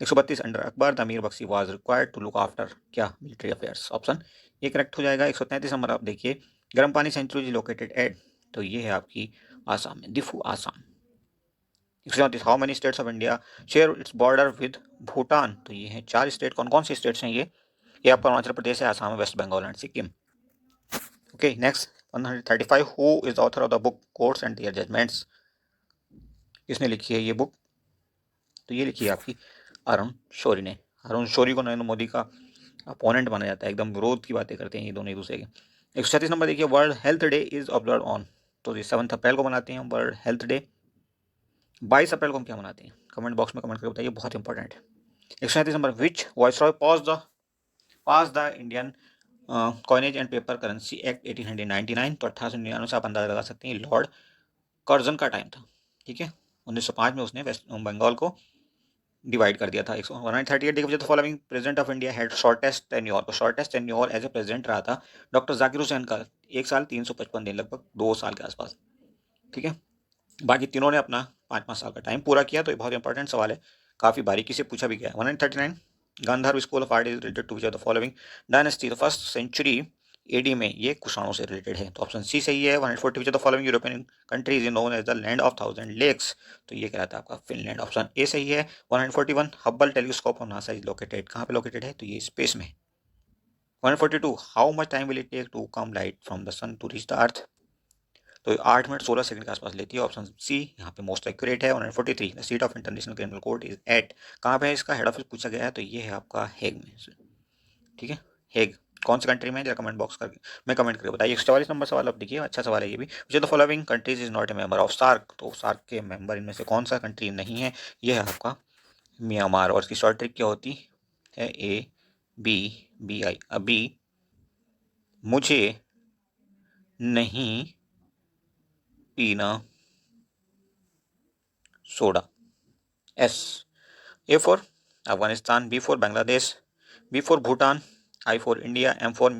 132, under Akbar the Mir Bakhshi was required to look after क्या, मिलिट्री अफेयर्स, ऑप्शन ये करेक्ट हो जाएगा। 133 नंबर आप देखिए, गर्म पानी सेंचुरी लोकेटेड एट, तो ये है आपकी आसाम में, Diphu Assam. 134, how many states of India share its border with Bhutan, तो ये है 4 स्टेट, कौन कौन से स्टेट्स हैं ये आपका अरुणाचल प्रदेश है, Assam, West Bengal and Sikkim. Okay, next 135, who is the author of the book courts and their judgments, किसने लिखी है ये बुक, तो ये लिखी है आपकी अरुण शौरी ने। अरुण शौरी को नरेंद्र मोदी का अपोनेंट माना जाता है, एकदम विरोध की बातें करते हैं ये दोनों एक दूसरे के। 136 नंबर देखिए, world health day is observe on, तो ये 7 अप्रैल को मनाते हैं वर्ल्ड हेल्थ डे। 22 अप्रैल को हम क्या मनाते हैं, कमेंट बॉक्स में कमेंट करके बताइए, बहुत इंपॉर्टेंट है। 137 number, which viceroy pass the Indian coinage and paper currency act 1899, तो 1899 से आप अंदाजा लगा सकते हैं लॉर्ड कर्जन का टाइम था। ठीक है, 1905 में उसने वेस्ट बंगाल को डिवाइड कर दिया था। 138 देखिए, तो following president of India had shortest tenure, तो shortest tenure as a president रहा था डॉक्टर जाकिर हुसैन का, 1 साल 355 दिन, लगभग 2 साल के आसपास। ठीक है, बाकी तीनों ने अपना 5-5 साल का टाइम पूरा किया, तो ये बहुत इंपॉर्टेंट सवाल है, काफ़ी बारीकी से पूछा भी गया है। 139, Gandhara school of art is related to which of the following dynasty, तो फर्स्ट सेंचुरी AD में ये कुषाणों से रिलेटेड है, तो ऑप्शन सी सही है। 140, which of the following European countries is known as the land of 1000 lakes, तो ये कहलाता है आपका फिनलैंड, ऑप्शन ए सही है। 141, Hubble telescope of NASA is located, कहाँ पे लोकेटेड है, तो ये स्पेस में। 142, how much time will it take to come light from the sun to reach the earth, तो 8 मिनट 16 सेकंड के आसपास लेती है, ऑप्शन सी यहाँ पे मोस्ट एक्यूरेट है। 143, the seat of international criminal court is at, कहाँ पे है इसका हेड ऑफिस पूछा गया है, तो ये है आपका हेग में। ठीक है, हेग कौन सी कंट्री में, जरा कमेंट बॉक्स करके मैं कमेंट करके बताइए। 144 नंबर सवाल अब देखिए, अच्छा सवाल है ये भी। Which of the following countries is not a member of SAARC, तो सार्क के मेंबर इनमें से कौन सा कंट्री नहीं है, ये है आपका म्यांमार। और इसकी शॉर्ट ट्रिक क्या होती है, ABBI, अभी मुझे नहीं पीना soda. A for Afghanistan, B for Bangladesh, B for Bhutan, I for India, M for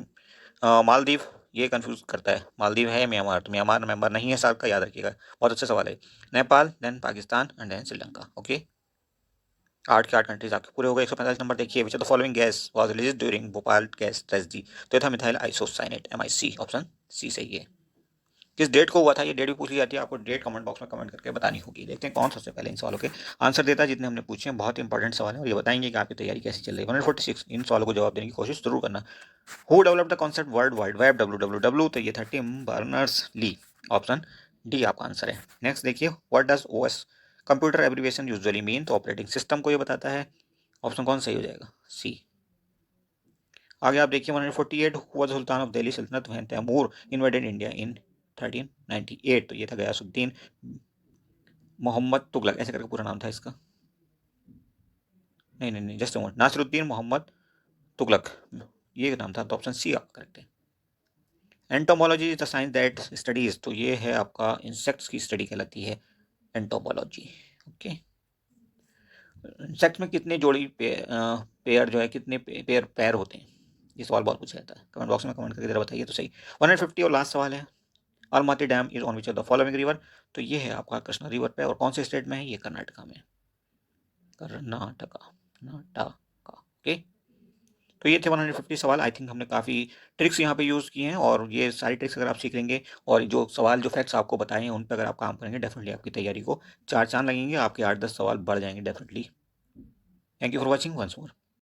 Maldives. ये कंफ्यूज करता है, मालदीव है म्यांमार, तो म्यांमार मेंबर नहीं है सार्क का, याद रखिएगा, बहुत अच्छा सवाल है। Nepal, then Pakistan and then Sri Lanka. Okay, 8 के 8 कंट्रीज आपके पूरे हो गए। 145 नंबर देखिए, which of the following gas was released during Bhopal gas tragedy, तो ये था methyl isocyanate, MIC, option C सही है। किस डेट को हुआ था, ये डेट भी पूछी जाती है, आपको डेट कमेंट बॉक्स में कमेंट करके बतानी होगी। देखते हैं कौन सबसे पहले इन सवालों के आंसर देता है, जितने हमने पूछे हैं बहुत इंपॉर्टेंट सवाल है और ये बताएंगे कि आपकी तैयारी कैसी चल रही है। 146 इन सवालों को जवाब देने की कोशिश जरूर करना। Who developed the concept world wide web, WWW, तो ये था Tim Berners Lee, option D आपका आंसर है। नेक्स्ट देखिए, what does OS computer abbreviation usually mean, तो ऑपरेटिंग सिस्टम को ये बताता है, ऑप्शन कौन सही हो जाएगा, सी। आगे आप देखिए 148 हुआ सुल्तान of Delhi sultanate when Timur invaded India in 1398, तो ये था गयासुद्दीन मोहम्मद तुगलक, ऐसे करके पूरा नाम था इसका, नहीं जस्ट नासिरुद्दीन मोहम्मद तुगलक, ये नाम था, तो ऑप्शन सी आपका करेक्ट है। Entomology is the science that studies, तो ये है आपका इंसेक्ट्स की स्टडी कहलाती है एंटोमोलॉजी। ओके, इंसेक्ट में कितने जोड़ी पेयर जो है, कितने पेयर पैर होते हैं, ये सवाल बहुत पूछा जाता है, कमेंट बॉक्स में कमेंट करके जरा बताइए तो सही। 150 और लास्ट सवाल है, Almaty dam is on which of the following river, तो ये है आपका कृष्णा रिवर पे, और कौन से स्टेट में है, ये कर्नाटका में, कर्नाटका। ओके, तो ये थे 150 सवाल। आई थिंक हमने काफ़ी ट्रिक्स यहाँ पे यूज़ किए हैं, और ये सारी ट्रिक्स अगर आप सीख लेंगे और जो सवाल जो फैक्ट्स आपको बताए हैं उन पर अगर आप काम करेंगे, डेफिनेटली आपकी तैयारी को 4 चांद लगेंगे, आपके 8-10 सवाल बढ़ जाएंगे definitely. Thank you for watching once more.